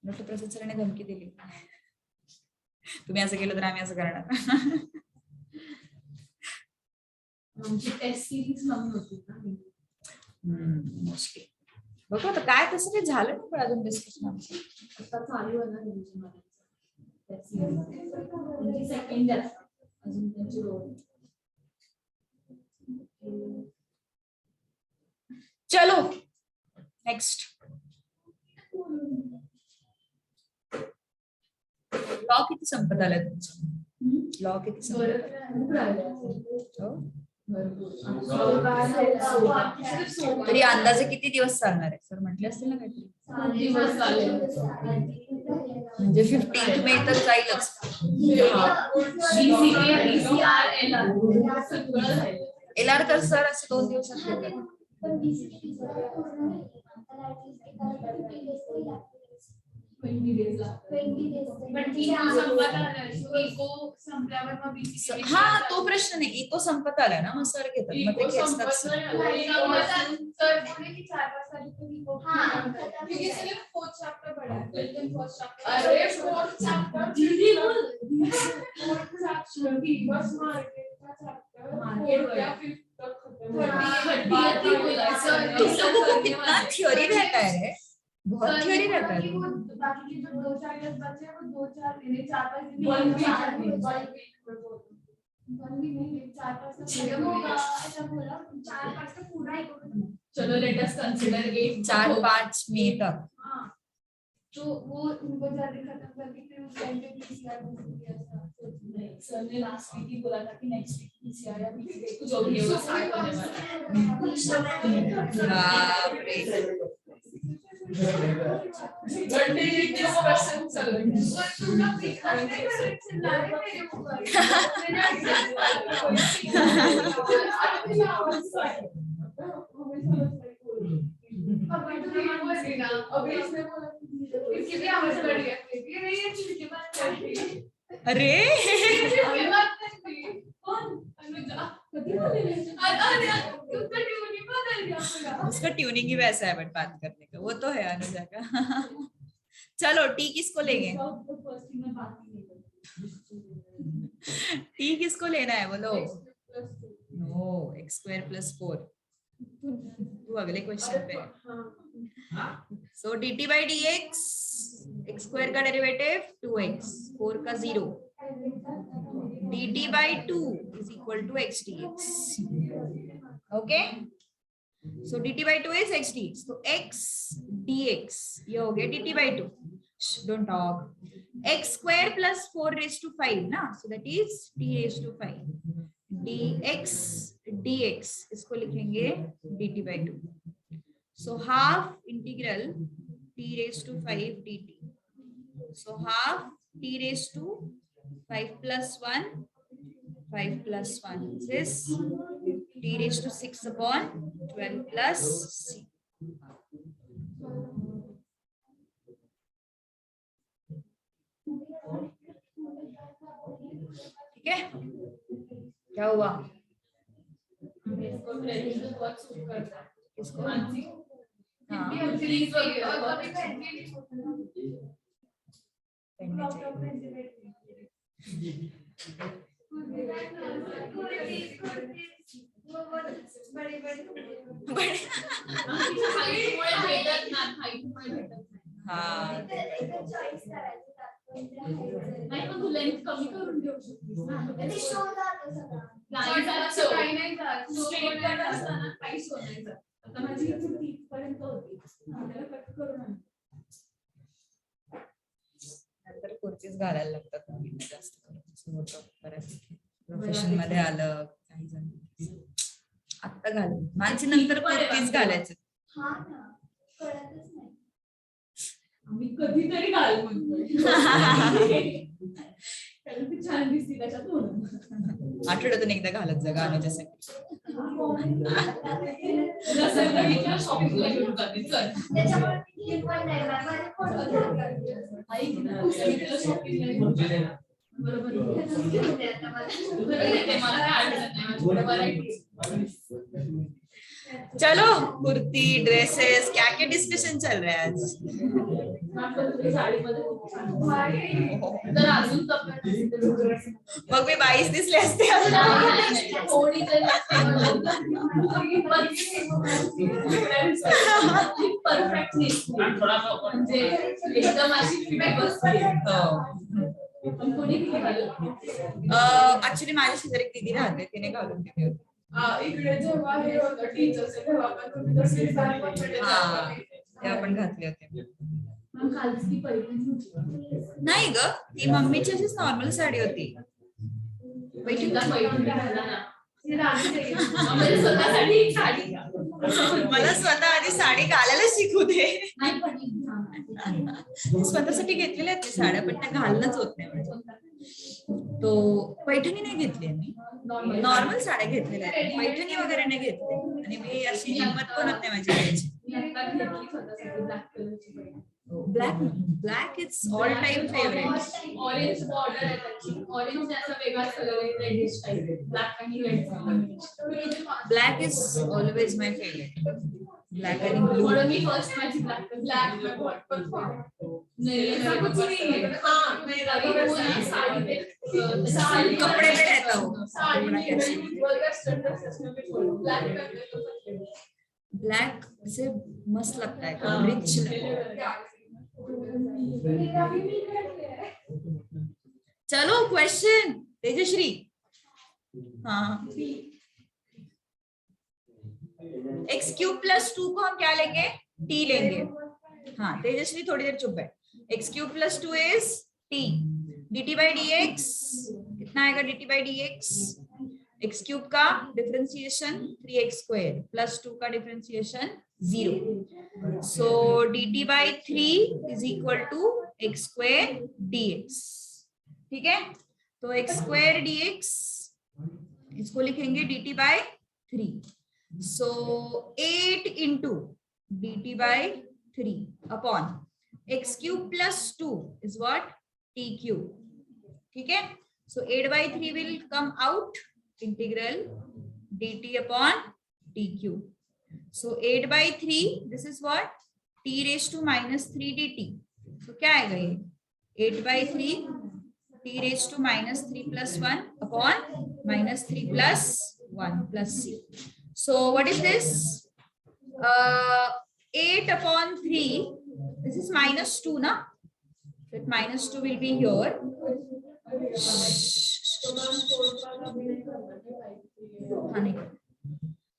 डॉक्टर प्रसाद सरांनी धमकी दिली, तुम्ही असं केलं तर आम्ही असं करणार।
आमची टेस्ट सीरीज कमी होती ना
मोस्टली बघू आता काय, तसं काही झालं नाही पण अजून डिस्कशन आमचं
आता चालू आहे ना रिव्हिजन मध्ये टेस्ट सीरीज सेकंड अजून त्यांची रोल।
चलो नेक्स्ट लॉ किती संपत आलाय तुमचं? लॉ किती संपत तरी अंदाजे किती दिवस चालणार आहे सर म्हटले असतील ना काहीतरी
दिवस चालेल
म्हणजे 15 मे तर जाईलच। LR तर सर असं 2 दिवसात घेतात। हाँ तो प्रश्न नाही, इको संपत आला ना मग सर घेतात, मग ते घेतात सर। तुम लोगों को कितना थ्योरी रहता है, बहुत थ्योरी रहता है।
बाकी के जो 2-4 क्लास बचे हैं वो 2-4 नहीं 4-5 दिन 4-5 बोला 4-5 तो पूरा ही चलो लेट अस कंसीडर
4-5 मई तक।
हाँ तो वो उनको जल्दी खत्म करके फिर उस टाइम पे पीसीआर नहीं सर ने लास्ट वीक ही बोला था कि नेक्स्ट वीक पीसीआर या पीसीआर जो भी है वो स्टार्ट होने वाला है। डिस्कशन चल रही है
अरे उसका ट्यूनिंग ही वैसा है, बट बात करने का वो तो है अनुजा का। चलो टी किसको लेंगे, टी किसको लेना है बोलो। No x² + 4। तू अगले क्वेश्चन पे। सो dt/dx x² का डेरिवेटिव 2x, 4 का 0, dt/2 = x dx। Okay, so dt/2 is x dx, तो x dx ये हो गया dt/2। Don't talk. x² + 4⁵ ना, so that is t⁵5 dx dx, इसको लिखेंगे dt/2। So half integral t⁵5 dt, so half t⁵5 + 1 5 + 1 is t⁵6/12 plus c। ठीक है, क्या हुआ इसको? हाँ हाँ
नाही पण तू लेंथ कमी करून देऊ शकतेस ना. काही नाही जात. स्ट्रेट कट असताना काही शो नाही जात. आता माझी इथे 30 पर्यंत होती. त्याला कट करून आण.
नंतर कुर्तीच घालायला लागतात मुलींना जास्त करून, होतं बऱ्यापैकी प्रोफेशन मध्ये आलं काही जण आता घालून माणसी नंतर कुर्तीच घालायचं।
हा ना, कळतच नाही. आम्ही कधीतरी घाल म्हणतोय. कारण ती छान दिसते त्याच्यातून।
आठवड्यातून एकदा घालत जा गाण्याच्यासाठी।
शॉपिंगला घेऊन जाते चल. त्याच्यामुळे पण नाही माझे फोटो ऐक ना, तुला शॉपिंगला घेऊन जाते. बरोबर मला काय अडचण नाही।
चलो कुर्ती ड्रेसेस क्या क्या डिस्कशन चल रहा है आज? मग मी 22 दिसले असते।
एकदम अशी
ऍक्च्युली माझ्या शेजारी एक दीदी राहते, तिने घालून दिली होती।
इकडे जेव्हा हे होतं टीचर्स तेव्हा पण तुम्ही तसे
तेव्हा पण घातले होते।
मग खालची ती पैठणी
नाही ग, ती मम्मीची अशीच नॉर्मल साडी होती। मला स्वतः आधी साडी घालायला शिकू दे। स्वतःसाठी घेतलेल्या आहेत साड्या, पण त्या घालणंच होत नाही म्हणजे। तो पैठणी नाही घेतली मी, नॉर्मल साड्या घेतलेल्या आहेत, पैठणी वगैरे नाही घेतली। आणि मी अशी हिंमत पण होत नाही माझी घ्यायची। Black is all time favourite.
Orange border आहे त्याची, ऑरेंज त्याचा वेगळाच कलर आहे, रेडिश टाइप, ब्लॅक आणि red.
Black is always my favourite, black आणि ब्लू।
म्हणून मी फर्स्ट माझी ब्लॅक में बहुत परफॉर्म नहीं ऐसा कुछ नहीं है। हाँ मैं पूरी साड़ी पे साड़ी
कपड़े पे रहता हूँ।
साड़ी में वेस्टर्न ड्रेसेस में भी ब्लैक पहनते तो
ब्लैक से मस्त लगता है, रिच लगता है। चलो क्वेश्चन तेजश्री। हाँ, x³ + 2 को हम क्या लेंगे, t लेंगे। हाँ तेजश्री थोड़ी देर चुप है। x³ + 2 is t, dt/dx कितना आएगा, dt/dx एक्स क्यूब का डिफरेंशिएशन 3x स्क्वायर प्लस 2 का differentiation 0. So dt by 3 is equal to X square dx. ठीक है, तो एक्स स्क्वायर dx इसको लिखेंगे dt by 3. So 8 into dt by 3 upon x cube plus 2 is what? t cube. ठीक है, so 8 by 3 will come out, integral dt upon t cube. So 8 by 3, this is what? t raised to minus 3 dt. So क्या आएगा ये? 8 by 3 t raised to minus 3 plus 1 upon minus 3 plus 1 plus c. So what is this? 8 upon 3. This is minus 2, na? That minus 2 will be here.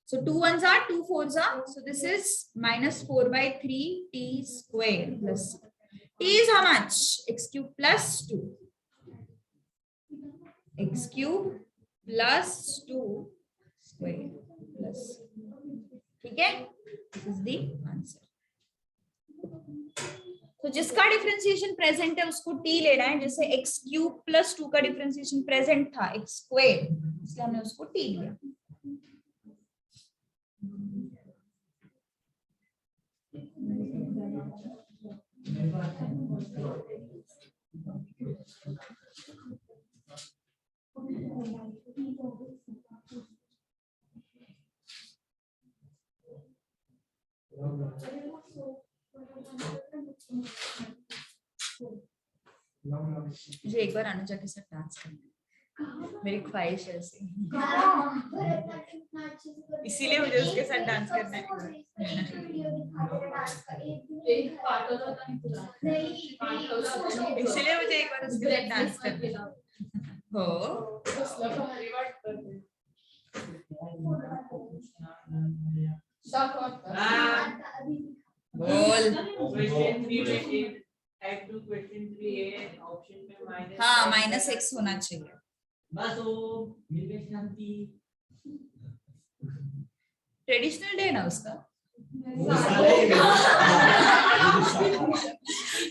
So 2 ones are 2 fours are. So this is minus 4 by 3 t square plus t is how much? X cube plus 2. X cube plus 2 square plus. ठीक है? This is the answer. तो जिसका डिफरेंशिएशन प्रेजेंट है उसको t लेना है. जैसे x क्यूब प्लस 2 का डिफरेंशिएशन प्रेजेंट था x स्क्वायर, इसलिए हमने उसको t लिया. मुझे एक बार अनुजा के साथ डांस करना है, मेरी ख्वाहिश है ऐसी. इसीलिए मुझे उसके साथ डांस करना है. इसीलिए मुझे एक बार उसके साथ डांस करना है. हो बोल. हाँ माइनस एक्स होना चाहिए.
बस वो मिल शांति.
ट्रेडिशनल डे ना उसका.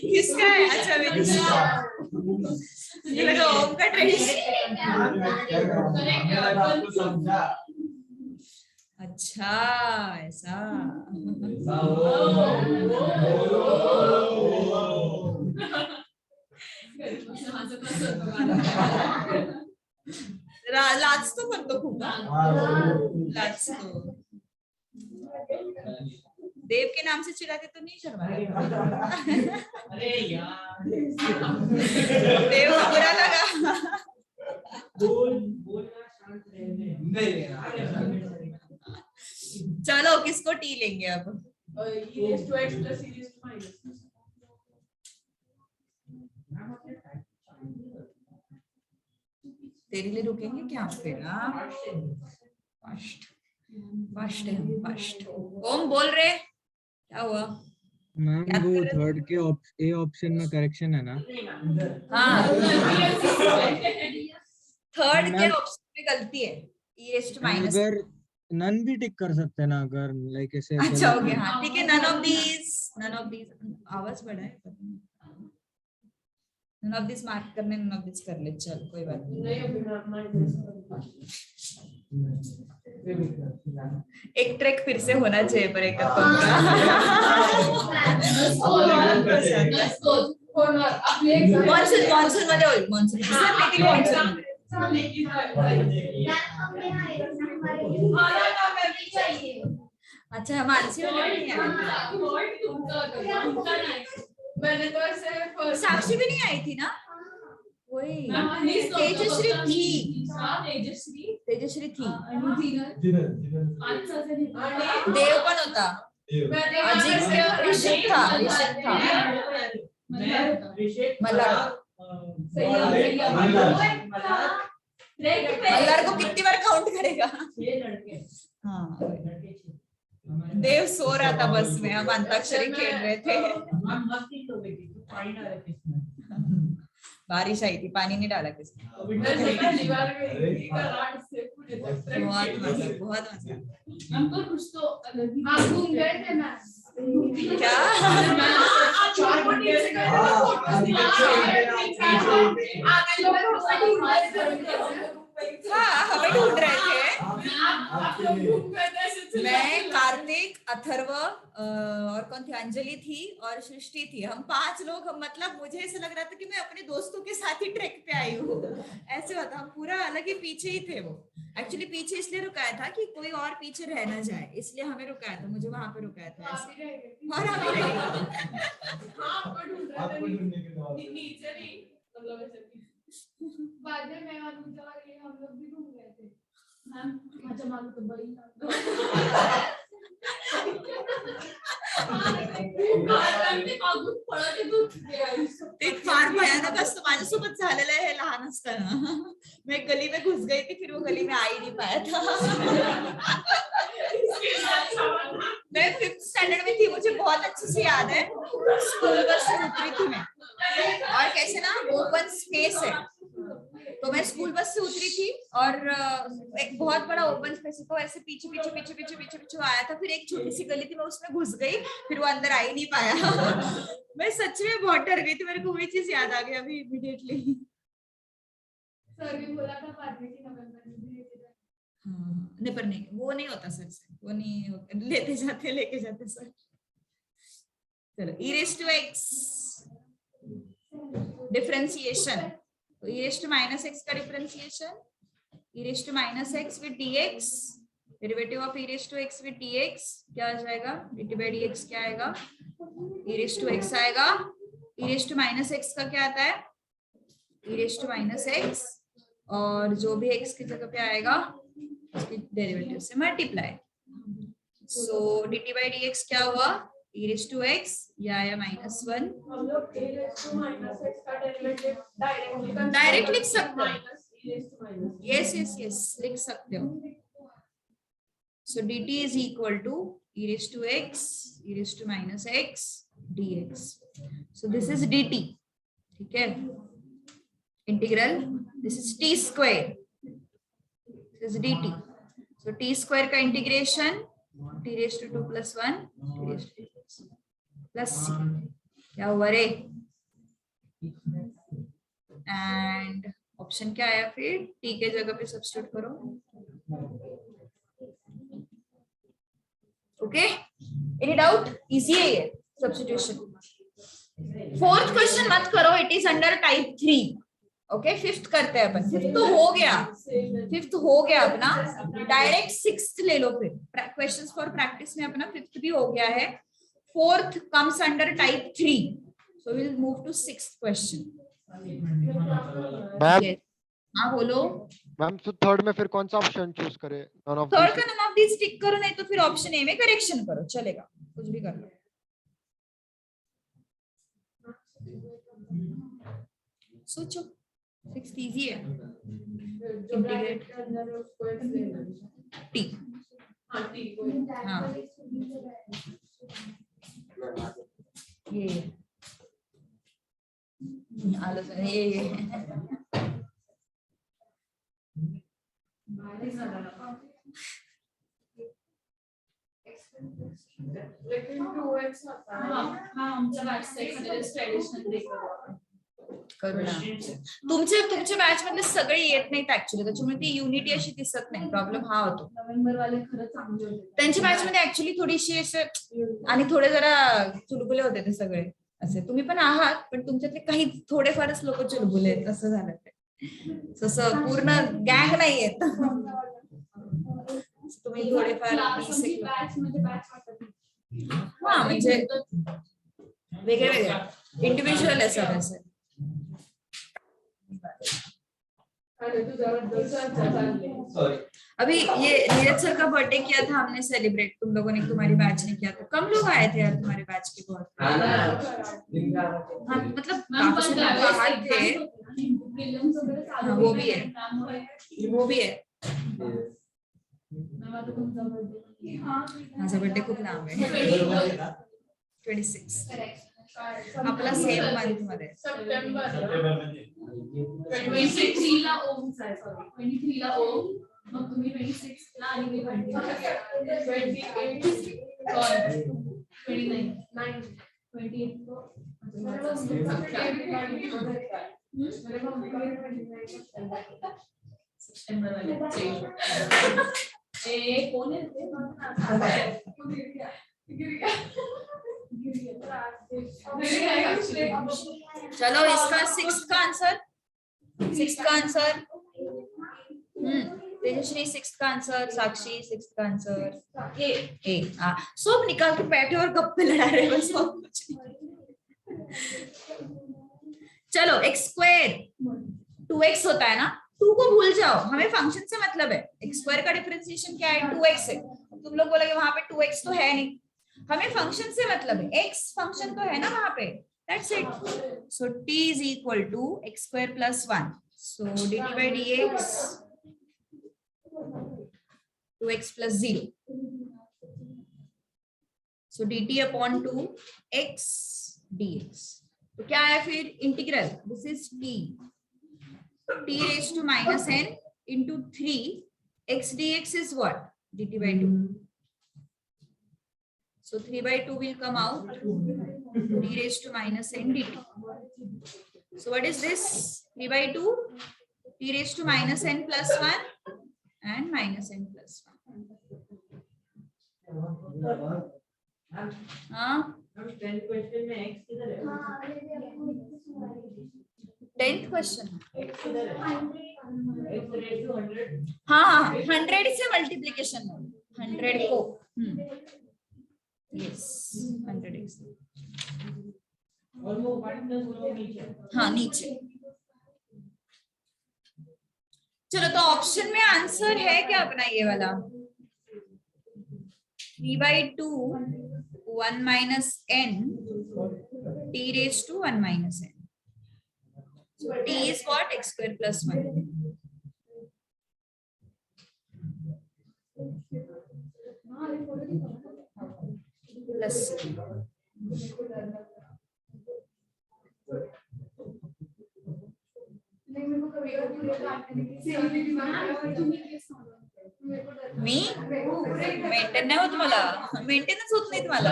किसका है? अच्छा मुझे लगा ओम का ट्रेडिशन. अच्छा ऐसा. लाच तो करतो खूप. लाच तो देव के नाम से चिढ़ाते तो नहीं शर्मा.
अरे यार
देव को बुरा लगा.
बोलना शांत रहने.
चलो किसको टी लेंगे अब? तेरे लिए रुकेंगे क्या फिर? फर्स्ट फर्स्ट है फर्स्ट. ओम बोल रहे क्या हुआ?
मैम वो थर्ड के ए ऑप्शन में करेक्शन है ना?
हाँ थर्ड के ऑप्शन में गलती है. e raised to minus.
अगर नन भी टिक कर सकते हैं ना, अगर लाइक ऐसे.
अच्छा ओके हाँ ठीक है. नन ऑफ दीज आवाज बढ़ा है. नन ऑफ दिस मार्क करने, नन ऑफ दिस कर ले. चल कोई बात नहीं. एक ट्रैक फिर से होना चाहिए पर एक मॉन्सून मध्ये होईल. मॉन्सून अच्छा मानसी
मैंने तो ऐसे
साक्षी भी नहीं आई थी ना? वही तेजश्री थी. तेजश्री थी. देव पण होता. ऋषभ था. मल्हार को कितनी बार काउंट करेगा? हाँ देव सो रहा था बस में. हम अंताक्षरी खेल रहे थे. बारिश आई थी, पानी नहीं डाला किसने. बहुत मजा, बहुत मजा।
हमको कुछ तो अलग ही आप घूम गए थे मैम
क्या? हाँ, हमें ढूंढ रहे थे। मैं, कार्तिक, अथर्व और कौन थी, अंजलि थी और सृष्टि थी। हम 5 लोग, हम मतलब मुझे ऐसा लग रहा था कि मैं अपने दोस्तों के साथ ही ट्रैक पे आई हूँ। ऐसे होता, हम पूरा अलग ही पीछे ही थे। वो एक्चुअली पीछे इसलिए रुकाया था कि कोई और पीछे रह ना जाए, इसलिए हमें रुकाया था, मुझे वहां पे रुकाया था ऐसे। और हम
नीचे नहीं मतलब ऐसे बाद में मैं और उनका और ये हम लोग भी घूम गए थे मैम। अच्छा मालूम तो बड़ी
एक फार भयानक असतं माझ्यासोबत झालेलं आहे हे लहान असताना। मैं एक गली में घुस गई थी, फिर वो गली में आ ही नहीं पाया था। मैं 5th स्टैंडर्ड में थी, मुझे बहुत अच्छे से याद है। स्कूल बस से उतरी थी मैं, और कैसे ना ओपन स्पेस है, तो मैं स्कूल बस से उतरी थी और एक बहुत बड़ा ओपन स्पेस है, तो ऐसे पीछे पीछे पीछे पीछे पीछे पीछे आया था। फिर एक छोटी सी गली थी, मैं उसमें घुस गई, फिर वो अंदर आ ही नहीं पाया। मैं सच में बहुत डर गई थी, मेरे को वही चीज याद आ गई अभी इमीडिएटली।
सर भी बोला था बाद में कि नवंबर में भी लेके जाए।
नहीं, पर नहीं, वो नहीं होता सर से, वो नहीं होता, लेके जाते सर। चलो, e raised to x differentiation, तो e raised to minus x का differentiation, e raised to minus x with dx, derivative of e raised to x with dx क्या आ जाएगा, dt by dx क्या आएगा, e raised to x आएगा, e raised to minus x का क्या आता है, e raised to minus x, और जो भी x की जगह पे आएगा उसकी डेरिवेटिव से multiply. So dt by dx क्या हुआ, e raised to x, या आया -1।
हम लोग a raised to minus x का डेरिवेटिव
डायरेक्ट लिख सकते हो, यस यस यस लिख सकते हो। So dt is equal to e raised to x, e raised to minus x dx। So this is dt, ठीक है, integral, this is t square, this is dt। So t square का integration t raised to 2 plus 1 t raised to 2 plus c, क्या हुआ रे, एंड ऑप्शन क्या आया फिर, t के जगह पे सब्स्टिट्यूट करो। ओके, एनी डाउट, इजी है ये सब्स्टिट्यूशन। 4th क्वेश्चन मत करो, it is under type 3। Okay, 5th करते हैं अपन, 5th तो हो गया, 5th हो गया अपना, डायरेक्ट 6th ले लो फिर। क्वेश्चंस फॉर प्रैक्टिस में अपना 5th भी हो गया है, 4th comes under type 3, so will move to 6th question.
Ma'am,
हाँ बोलो।
मैम तो 3rd में फिर कौन सा ऑप्शन चूज करें? नन ऑफ
थर्ड का नन ऑफ दिस टिक करो, नहीं तो फिर ऑप्शन ए में करेक्शन करो, चलेगा, कुछ भी कर लो। सोचो, 6th इजी है, इंटीग्रेट टी, हाँ ये आलोचना ये
लेकिन 2x होता है। हाँ आमच्या बॅच ट्रेडिशनल
तुमच्या बॅच मधले सगळे येत नाहीत ऍक्च्युली, त्याच्यामुळे ती युनिटी अशी दिसत नाही, प्रॉब्लेम हा होतो।
नोव्हेंबर वाले खरं चांगले होते,
त्यांच्या बॅच मध्ये ऍक्च्युली थोडीशी असे आणि थोडे जरा चुलबुले होते ते सगळे असे, तुम्ही पण आहात, पण तुमच्यातले काही थोडेफारच लोक चुलबुले आहेत, असं झालं ते, तसं पूर्ण गँग नाही येत। तुम्ही थोडेफार
बॅच मध्ये बॅच वाटत नाही।
हा म्हणजे वेगळे वेगळे इंडिव्हिज्युअल आहे सगळं। अभी ये नीरज सर का बर्थडे किया था हमने सेलिब्रेट, तुम लोगों ने, तुम्हारी बैच ने किया था, कम लोग आए थे यार तुम्हारे बैच के बहुत, हाँ मतलब काफी लोग बाहर थे। हाँ वो भी है, वो भी है। माझा बर्थडे खूप लांब आहे, 26 आपला सेम मंथ मध्ये,
सप्टेंबर 23 ला ओम, सॉरी 23 ला ओम, मग तुम्ही 26 ला आणि मी 28 कोण आहे
चलो इसका सिक्स का आंसर तेजश्री सिक्स का आंसर, साक्षी सिक्स का आंसर ए। हाँ सब निकाल के बैठे और गप्पे लड़ा रहे बस और कुछ नहीं। चलो एक्स स्क्वायर 2x होता है ना, 2 को भूल जाओ, हमें फंक्शन से मतलब है। एक्स स्क्वायर का डिफरेंशिएशन क्या है, 2x है। तुम लोग बोलोगे वहां पे 2x तो है नहीं, हमें फंक्शन से मतलब है, x फंक्शन तो है ना वहां पे, that's it. So t is equal to x square plus 1, so dt by dx 2x plus 0, so dt upon 2 x dx। तो क्या है फिर integral, this is t raised to minus n into 3 x dx is what, dt by 2, so 3 by 2 will come out, 3 raised to minus n dt। So what is this, 3 by 2 t raised to minus n plus 1 and minus n plus 1। हाँ 10th क्वेश्चन, हाँ 100 से मल्टीप्लीकेशन, 100 को यस 100x, हाँ नीचे। चलो तो ऑप्शन में आंसर है क्या अपना ये वाला, 3 by 2 1 minus n t raised to 1 minus n, so t is what, x square plus 1 plus me maintain नाही होत मला, मेंटेनच होत नाही तुम्हाला,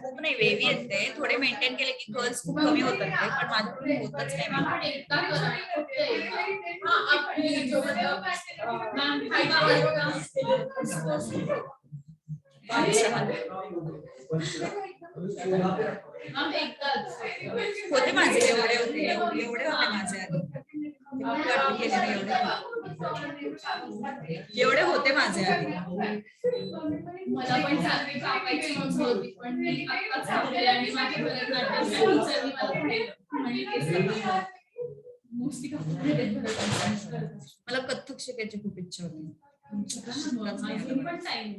खूप नाही वेवी येते, थोडे मेंटेन केले की कर्ल्स खूप कमी होतात ते, पण माझ्याकडून होतच नाही। होते माझे एवढे होते, एवढे होते माझे आधी, एवढे होते माझे आधी,
मला पण चांगली कापायची होती, पण मी आत्ताच कापले आणि माझ्या भरतनाट्यम
मला कथ्थक शिकायची खूप इच्छा होती,
पण टाइम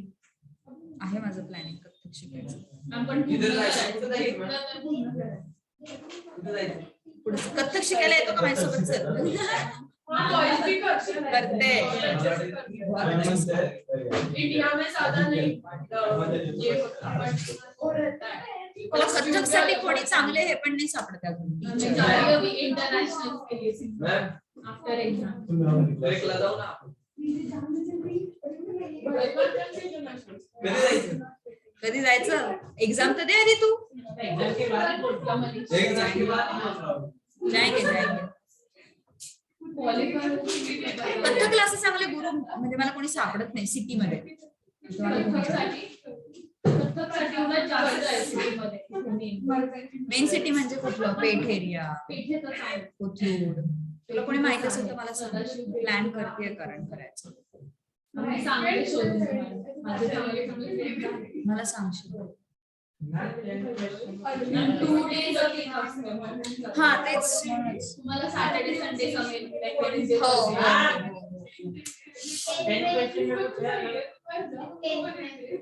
आहे माझं प्लॅनिंग कथ्थक शिकायचं,
आपण
पुढचं कथ्थक शिकायला येतो का माझ्यासोबत, चल करते।
इंडिया में ज्यादा नहीं,
मला कथ्थक साठी कोणी चांगले हे पण नाही सापडत अजून,
इंटरनॅशनल के लिए आफ्टर एग्जाम
कधी जायचं, एक्झाम तर दे आधी तू, जाएंगे जाएंगे। कथ्थक क्लासेस चांगले गुरु म्हणजे मला कोणी सापडत नाही सिटी मध्ये, मेन सिटी म्हणजे कुठलं, पेठ एरिया, कोथरूड, तुला कोणी माहिती असेल तर मला सांग, प्लॅन करते कारण करायचं, मला सांगशील, हा तेच
तुम्हाला सॅटर्डे संडे समेल
हो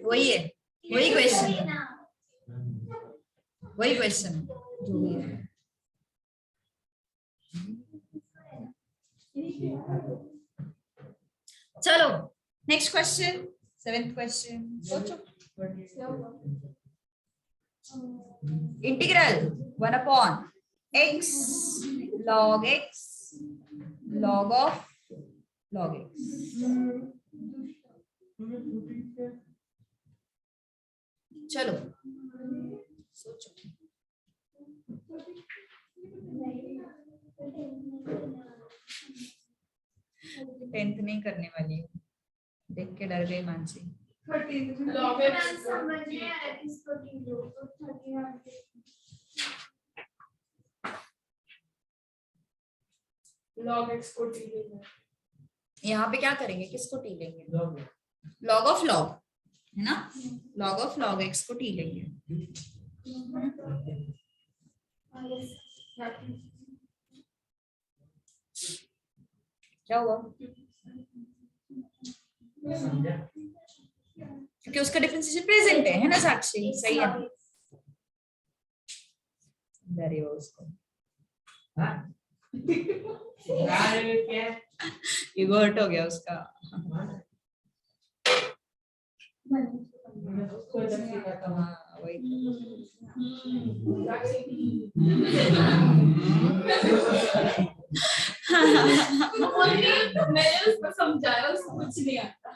वही है, वही क्वेश्चन, वही क्वेश्चन जो भी है। चलो नेक्स्ट क्वेश्चन, 7th क्वेश्चन, सोचो। Integral 1 upon x log x log of log x. चलो सोचो, टेंथ नहीं करने वाली है, देख के डर गई मानसी।
log x समझ में आ रहा है इसको टी लो तो 30 log x को टी लेंगे।
यहाँ पे क्या करेंगे, किसको टी लेंगे? log ऑफ log है ना, log ऑफ log x को टी लेंगे। क्या हुआ? क्योंकि उसका डिफरेंशिएशन प्रेजेंट है ना साक्षी, सही है। डरे हो उसको, ईगो हर्ट हो गया उसका। हाँ वही
मैंने उसको समझाया, उसको कुछ नहीं आता।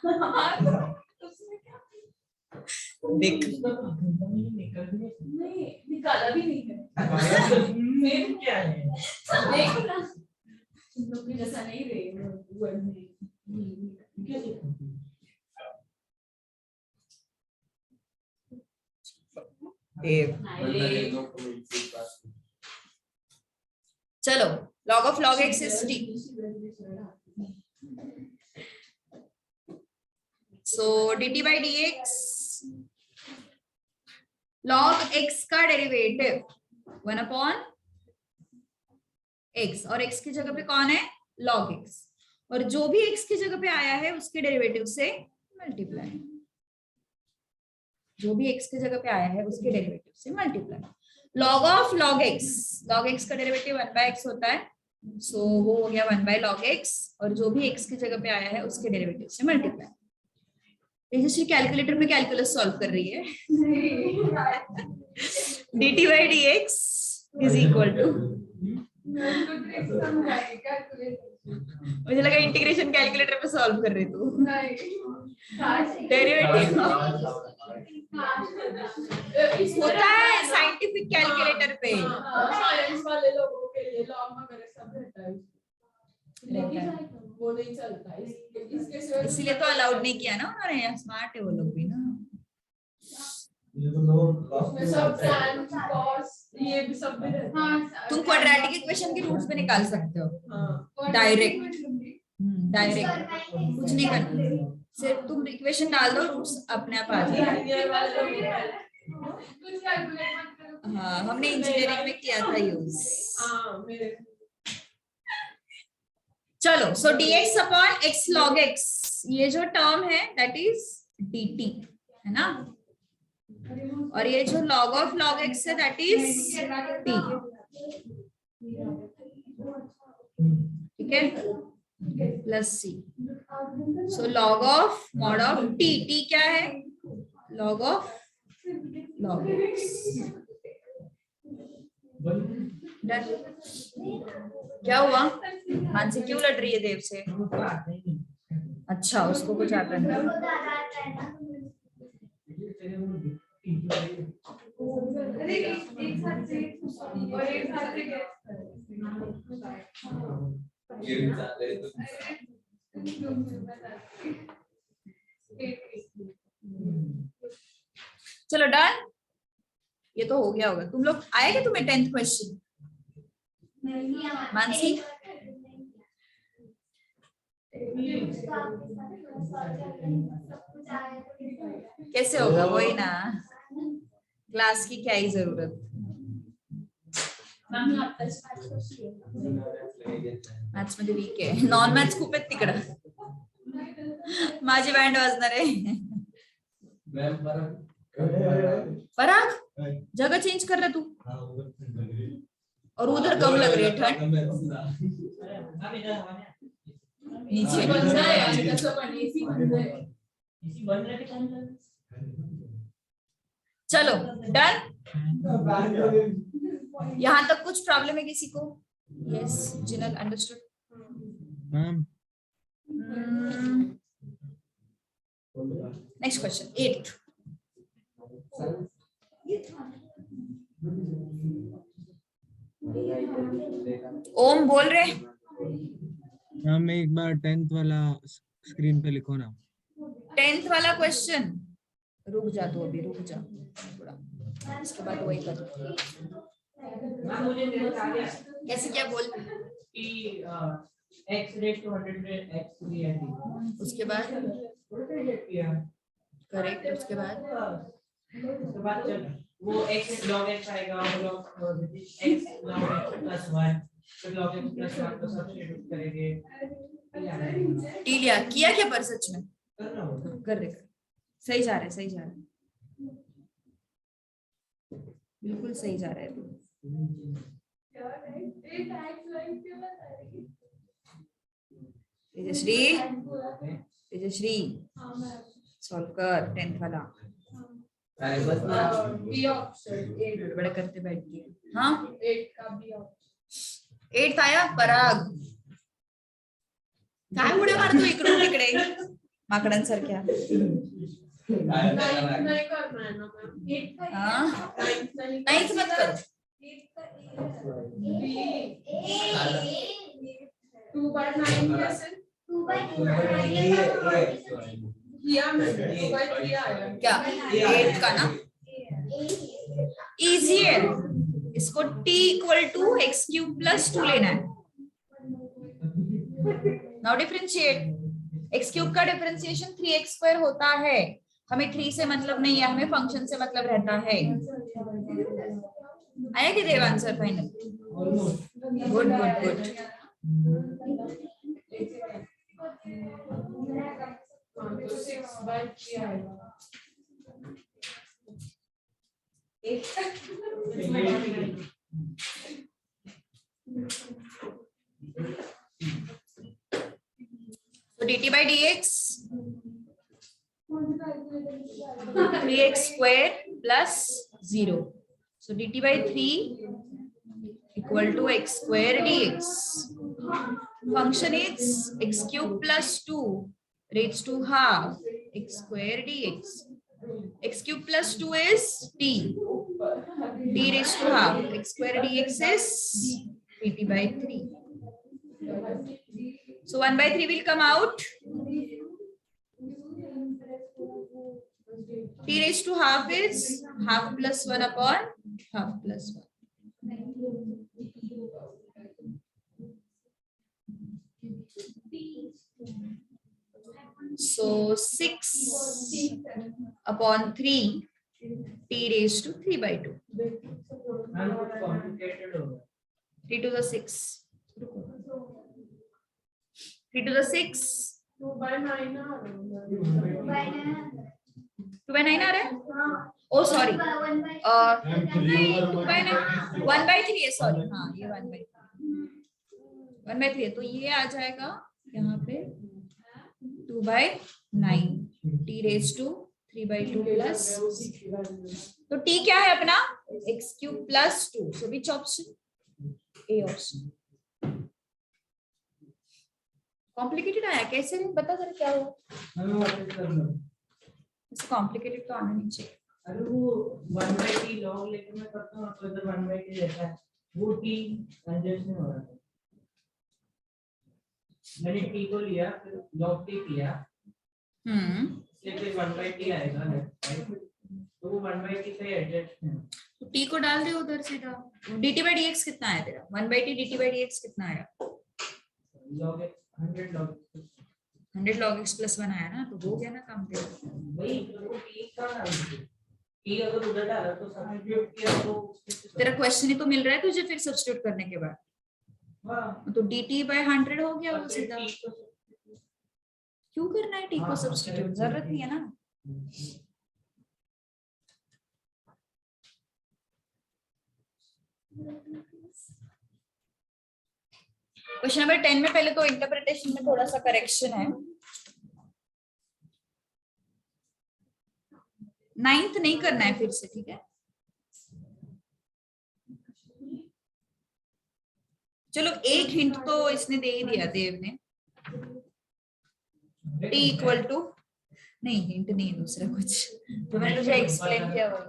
देख
नहीं निकाला भी नहीं है। मेन क्या है देख ना, तुम लोग भी जैसा नहीं रहे।
चलो log of log x is t. So dt by dx, log x का डेरिवेटिव 1 अपॉन x, और x की जगह पे कौन है? log x, और जो भी x की जगह पे आया है उसके डेरिवेटिव से मल्टीप्लाई, जो भी x की जगह पे आया है उसके डेरिवेटिव से multiply. log of log x का डेरिवेटिव 1/x होता है, सो वो हो गया 1/log x, और जो भी x की जगह पे आया है उसके डेरिवेटिव से मल्टीप्लाई। तेजस्वी कैलकुलेटर में कैलकुलस सॉल्व कर रही है। dt by dx is equal to, मुझे लगा इंटीग्रेशन कैलकुलेटर पे सॉल्व कर रही तू। डेरिवेटिव होता है साइंटिफिक कैलकुलेटर पे,
साइंस वाले लोगों के लिए लॉग वगैरह सब रहता है, वो नहीं चलता इसके सिवा।
इसीलिए तो अलाउड नहीं किया ना उन्होंने, स्मार्ट है वो लोग भी ना।
उसमें सब tan cos ये भी सब भी रहता है।
तुम क्वाड्रेटिक इक्वेशन के रूट्स पे निकाल सकते हो डायरेक्ट, कुछ नहीं करना, सिर्फ तुम इक्वेशन डाल दो, रूट्स अपने आप आ जाएंगे। हाँ हमने इंजीनियरिंग में किया था यूज। चलो सो dx upon x log x, ये जो टर्म है दैट इज dt है ना, और ये जो log ऑफ log x है दैट इज t, ठीक है, plus c। So log of mod of t क्या है? log of log x। Done. क्या हुआ? मानसी क्यों लड़ रही है देव से? अच्छा उसको कुछ आता है। चलो डन, ये तो हो गया होगा। तुम लोग आएगा तुम्हें 10th क्वेश्चन मानसी? कैसे होगा? वही ना, क्लास की क्या ही जरूरत। मॅथ्स मध्ये वीक आहे, नॉन मॅथ्स खूप आहेत तिकडं, माझी बँड वाजणार आहे। पराग जगह चेंज कर रहा तू, और उधर कम लग रही है ठंड। नीचे चलो डन। यहाँ तक कुछ प्रॉब्लम है किसी को? Yes Jinal understood.
Ma'am
next question 8th। ओम बोल रहे।
मैम एक बार 10th वाला स्क्रीन पे लिखो ना।
10th वाला क्वेश्चन, रुक जा तो अभी रुक जा थोड़ा, इसके बाद वही कर।
मुझे आ गया
कैसे क्या बोल,
कि x रेट टू 100 x भी है
उसके बाद
किया
करेक्ट, उसके बाद
चल वो x log x आएगा और log x log x plus 1 फिर log x plus 1 को सब्स्टिट्यूट करेंगे।
टी लिया किया क्या पर सच में
कर रहा हूँ
कर रहे, सही जा रहे सही जा रहे, बिल्कुल सही जा रहे तू। तेजश्री तेजश्री सॉल्व कर 10th वाला, बड़े करते बैठती है। हाँ 8th आया पराग, काय उड्या मारतो इकडून तिकडे माकडांसारख्या। हाँ? नाइन्थ मत करो,
2/9 कैसे किया मैंने 2/3 आया
क्या 8 का ना इजी है, इसको t equal to X cube plus 2 लेना है। नाउ डिफरेंशिएट, एक्स क्यूब का डिफरेंशिएशन 3x² होता है, हमें 3 से मतलब नहीं है, हमें फंक्शन से मतलब रहता है। आया कि Dev answer final? Good good good.
तो 6/3 आएगा।
So dt by dx 3x² plus 0. So dt by 3 equal to x² dx. Function is x cube plus 2 raised to half x² dx. X cube plus 2 is t. t raised to half x² dx is dt by 3. So 1/3 will come out. T raised to half is half plus 1 upon half plus 1. So 6 upon 3 t raised to 3/2. 3 to the 6. 3 to the 6.
2/9
2/9 आ रहा है? ओ सॉरी 2/9 1/3 है, सॉरी हाँ ये 1/3 है, तो ये आ जाएगा यहाँ पे 2/9 t raised to 3/2 plus, तो t क्या है अपना x cube plus 2, so which option? A option. Complicated आया कैसे नहीं बता जरा क्या हुआ, इससे कॉम्प्लिकेटेड तो आना नहीं चाहिए।
अरे वो 1/t log लेके मैं करता हूँ तो इधर 1/t रहता है, वो t एडजस्ट नहीं हो रहा है। मैंने t को लिया फिर log t किया, इसलिए फिर 1/t आएगा राइट, तो वो 1/t से एडजस्ट है।
तो t को डाल दे उधर सीधा। dt by dx कितना आया तेरा? 1/t dt by dx कितना आया?
log 100 log
100 log x plus 1 आया ना, तो हो गया ना काम तेरा।
वही वो t का डाल दो, t अगर उधर डाला तो सब्स्टिट्यूट किया तो
तेरा क्वेश्चन ही तो मिल रहा है तुझे फिर सब्स्टिट्यूट करने के बाद,
हाँ
तो dt by 100 हो गया वो
और
सीधा।
t को
क्यों करना है t को
हाँ,
सब्स्टिट्यूट, जरूरत नहीं है ना। क्वेश्चन नंबर 10 में पहले तो इंटरप्रिटेशन में थोड़ा सा करेक्शन है। 9th नहीं करना है फिर से, ठीक है? चलो एक हिंट तो इसने दे ही दिया देव ने, टी इक्वल टू, नहीं हिंट नहीं, दूसरा कुछ जो मैंने तुझे एक्सप्लेन किया वो।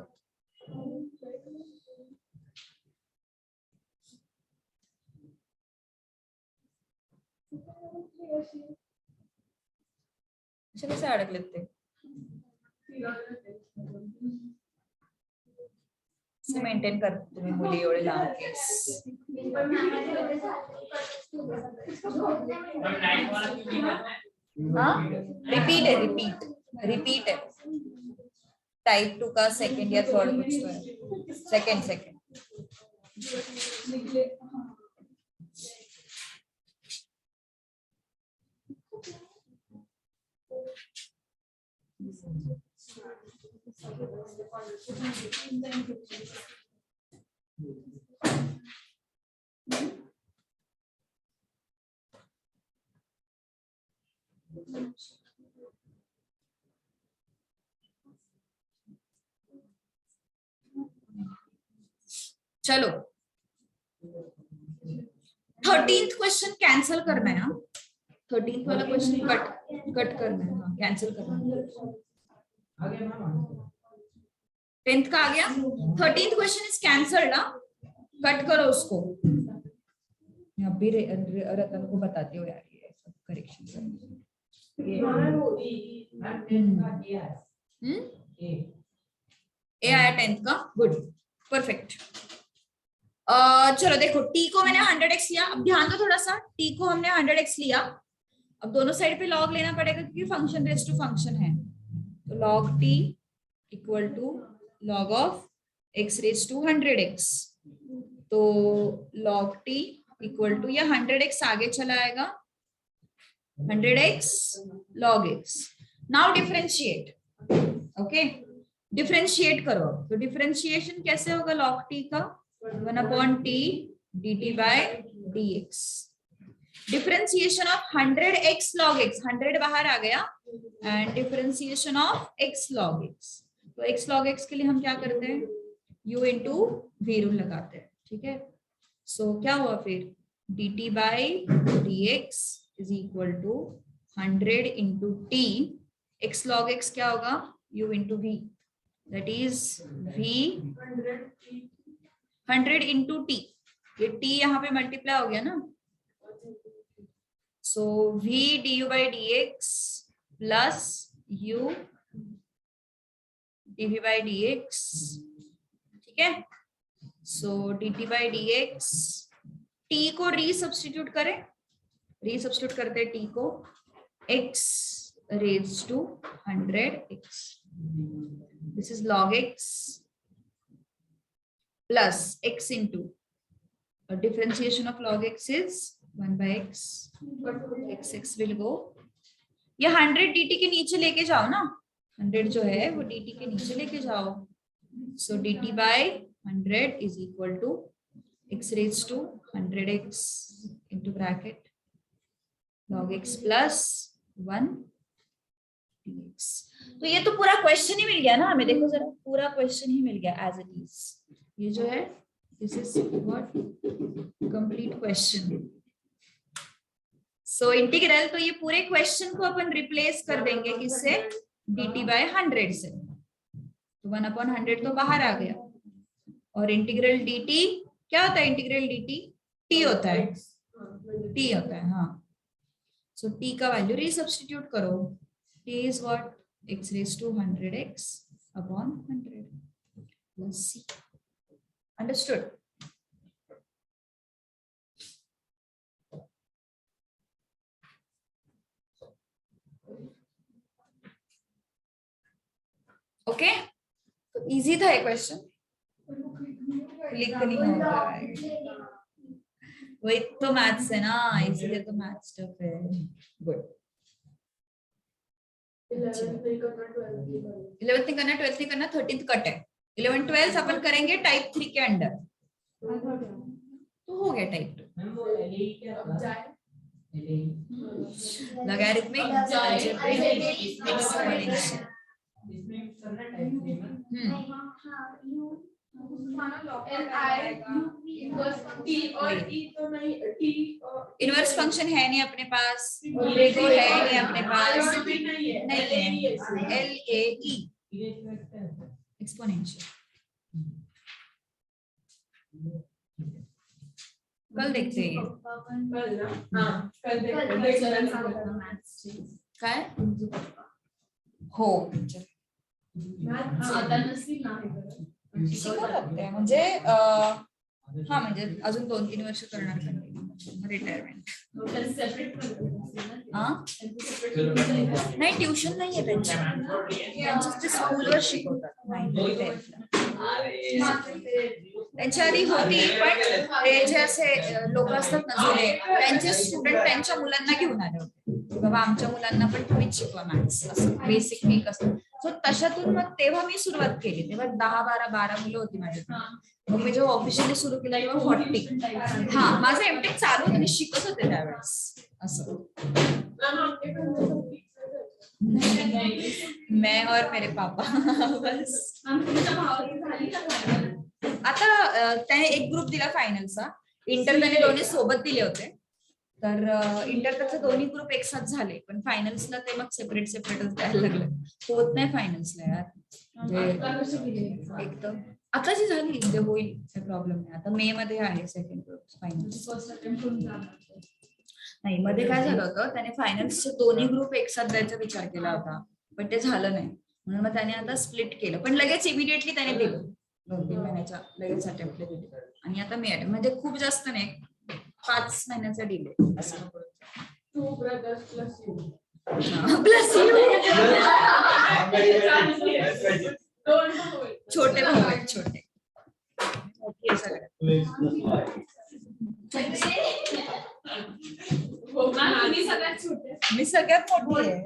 चलो से अड़क लेते से मेंटेन कर तुम्ही मुली एवढे लांब केस। हाँ रिपीट है, रिपीट है। टाइप 2 का सेकंड या थर्ड कुछ तो है, सेकंड। चलो 13th क्वेश्चन कैंसिल करना है ना, 13th वाला क्वेश्चन कट करना है, हाँ कैंसिल करना है। 10th का आ गया, 13th क्वेश्चन इज कैंसल्ड ना, कट करो उसको। अभी रतन को बताती हो यार ये सब करेक्शन। ए आया 10th का, गुड परफेक्ट। चलो देखो टी को मैंने 100x लिया, अब ध्यान दो थोड़ा सा, टी को हमने 100x लिया, अब दोनों साइड पे लॉग लेना पड़ेगा क्योंकि फंक्शन रेज टू फंक्शन है, तो log t equal to log of x raise to 100x, तो log t इक्वल टू या 100x आगे चला आएगा, 100x log x। Now differentiate, okay differentiate करो, तो डिफरेंशिएशन कैसे होगा log t का, 1/t dt by dx। Differentiation of 100x log x, 100 बाहर आ गया, and differentiation of x log x, तो x log x के लिए हम क्या करते हैं, u इंटू v रूल लगाते हैं, ठीक है। सो क्या हुआ फिर, dt by dx is equal to 100 into t, x log x क्या होगा, u into v, that is v 100 into t, ये t यहाँ पे मल्टीप्लाई हो गया ना, so v du by dx plus u dv by dx, ठीक है। So dt by dx, t को रीसब्स्टिट्यूट करें, रीसब्स्टिट्यूट करते हैं t को, x raise to 100x, this is log x plus x into differentiation of log x is 1 by x, x will go, ये 100 dt के नीचे लेके जाओ ना, 100 जो है वो dt के नीचे लेके जाओ, so dt by 100 is equal to x raised to 100x into bracket log x plus 1 dx। तो ये तो पूरा क्वेश्चन ही मिल गया ना हमें, देखो जरा पूरा क्वेश्चन ही मिल गया एज इट इज, ये जो है this is what complete question. So integral, तो ये पूरे क्वेश्चन को अपन रिप्लेस कर देंगे किससे, dt by 100 से, तो 1/100 तो बाहर आ गया, और इंटीग्रल dt क्या होता है, इंटीग्रल dt t होता है, t होता है, हाँ। सो t का वैल्यू रीसब्स्टिट्यूट करो, t is what, x raised to 100x upon 100 plus c। Understood? Okay, तो इजी था ये क्वेश्चन, क्लिक नहीं होगा, वही तो मैथ्स है ना, इसीलिए तो मैथ्स स्टफ है, गुड। 11th नहीं करना, 12th नहीं करना, 13th कट है, 11 12 अपन करेंगे टाइप 3 के अंडर, तो हो गया type 2 logarithmic algebraic exponential.
L I inverse T और ई तो नहीं टी
इनवर्स फंक्शन है नहीं अपने पास, तो है नहीं अपने पास, नहीं है, LAE एक्सपोनेंशियल। कल देखते हैं काय हो
आता नसतील ना हे करत.
शिकवतात ते म्हणजे हा म्हणजे अजून 2-3 वर्ष करणार रिटायरमेंट.
सेपरेट
नाही ट्युशन नाहीये त्यांच्या ते स्कूलवर शिकवतात 9th to 10th. त्यांच्या आधी होती पण ते जे असे लोक असतात ना जुने त्यांचे स्टुडंट त्यांच्या मुलांना घेऊन आले होते, बाबा आमच्या मुलांना पण तुम्हीच शिकवा मॅथ्स, असं बेसिक मेक असं. सो तशातून मग तेव्हा मी सुरुवात केली, तेव्हा 10-12 मुलं होती माझ्याकडे. मग मी जेव्हा ऑफिशियली सुरू केलं तेव्हा 40. हा माझं एमटेक चालू होतं, मी शिकत होते त्यावेळेस असं. मैं और मेरे पापा बस. आता त्याने एक ग्रुप दिला फायनलचा, इंटर त्याने दोन्ही सोबत दिले होते. तर इंटर त्याचे दोन्ही ग्रुप एक साथ झाले, पण फायनल्सला ते मग सेपरेट सेपरेटच द्यायला लागले. होत नाही फायनल्सला यार, एकदम आता जी झाली ते होईल, काही प्रॉब्लेम नाही. आता मे मध्ये आहे सेकंड ग्रुप फायनल. नाही मध्ये काय झालं होतं, त्याने फायनल्सचे दोन्ही ग्रुप एक साथ द्यायचा विचार केला होता, पण ते झालं नाही. म्हणून मग त्याने आता स्प्लिट केलं, पण लगेच इमिडिएटली त्याने दिलं 2-3 महिन्याच्या लगेच अटेम्प्ट दिले. आणि आता मी अटेम्प्ट म्हणजे खूप जास्त नाही, 5 महिन्याचा डिले असं.
Two brothers plus you
plus छोटे भाऊ आहेत, छोटे. मोठी आहे सगळ्यात. मी सगळ्यात मोठी आहे,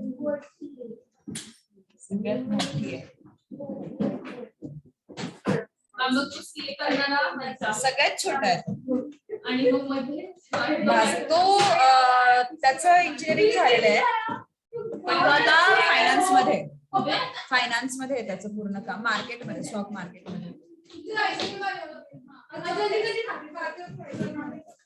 सगळ्यात मोठी आहे, सगळ्यात छोटा आहे.
आणि मग मध्ये
तो त्याचं इंजिनिअरिंग झालेलं आहे, पण तो आता फायनान्स मध्ये आहे त्याचं पूर्ण काम, मार्केटमध्ये, स्टॉक मार्केटमध्ये.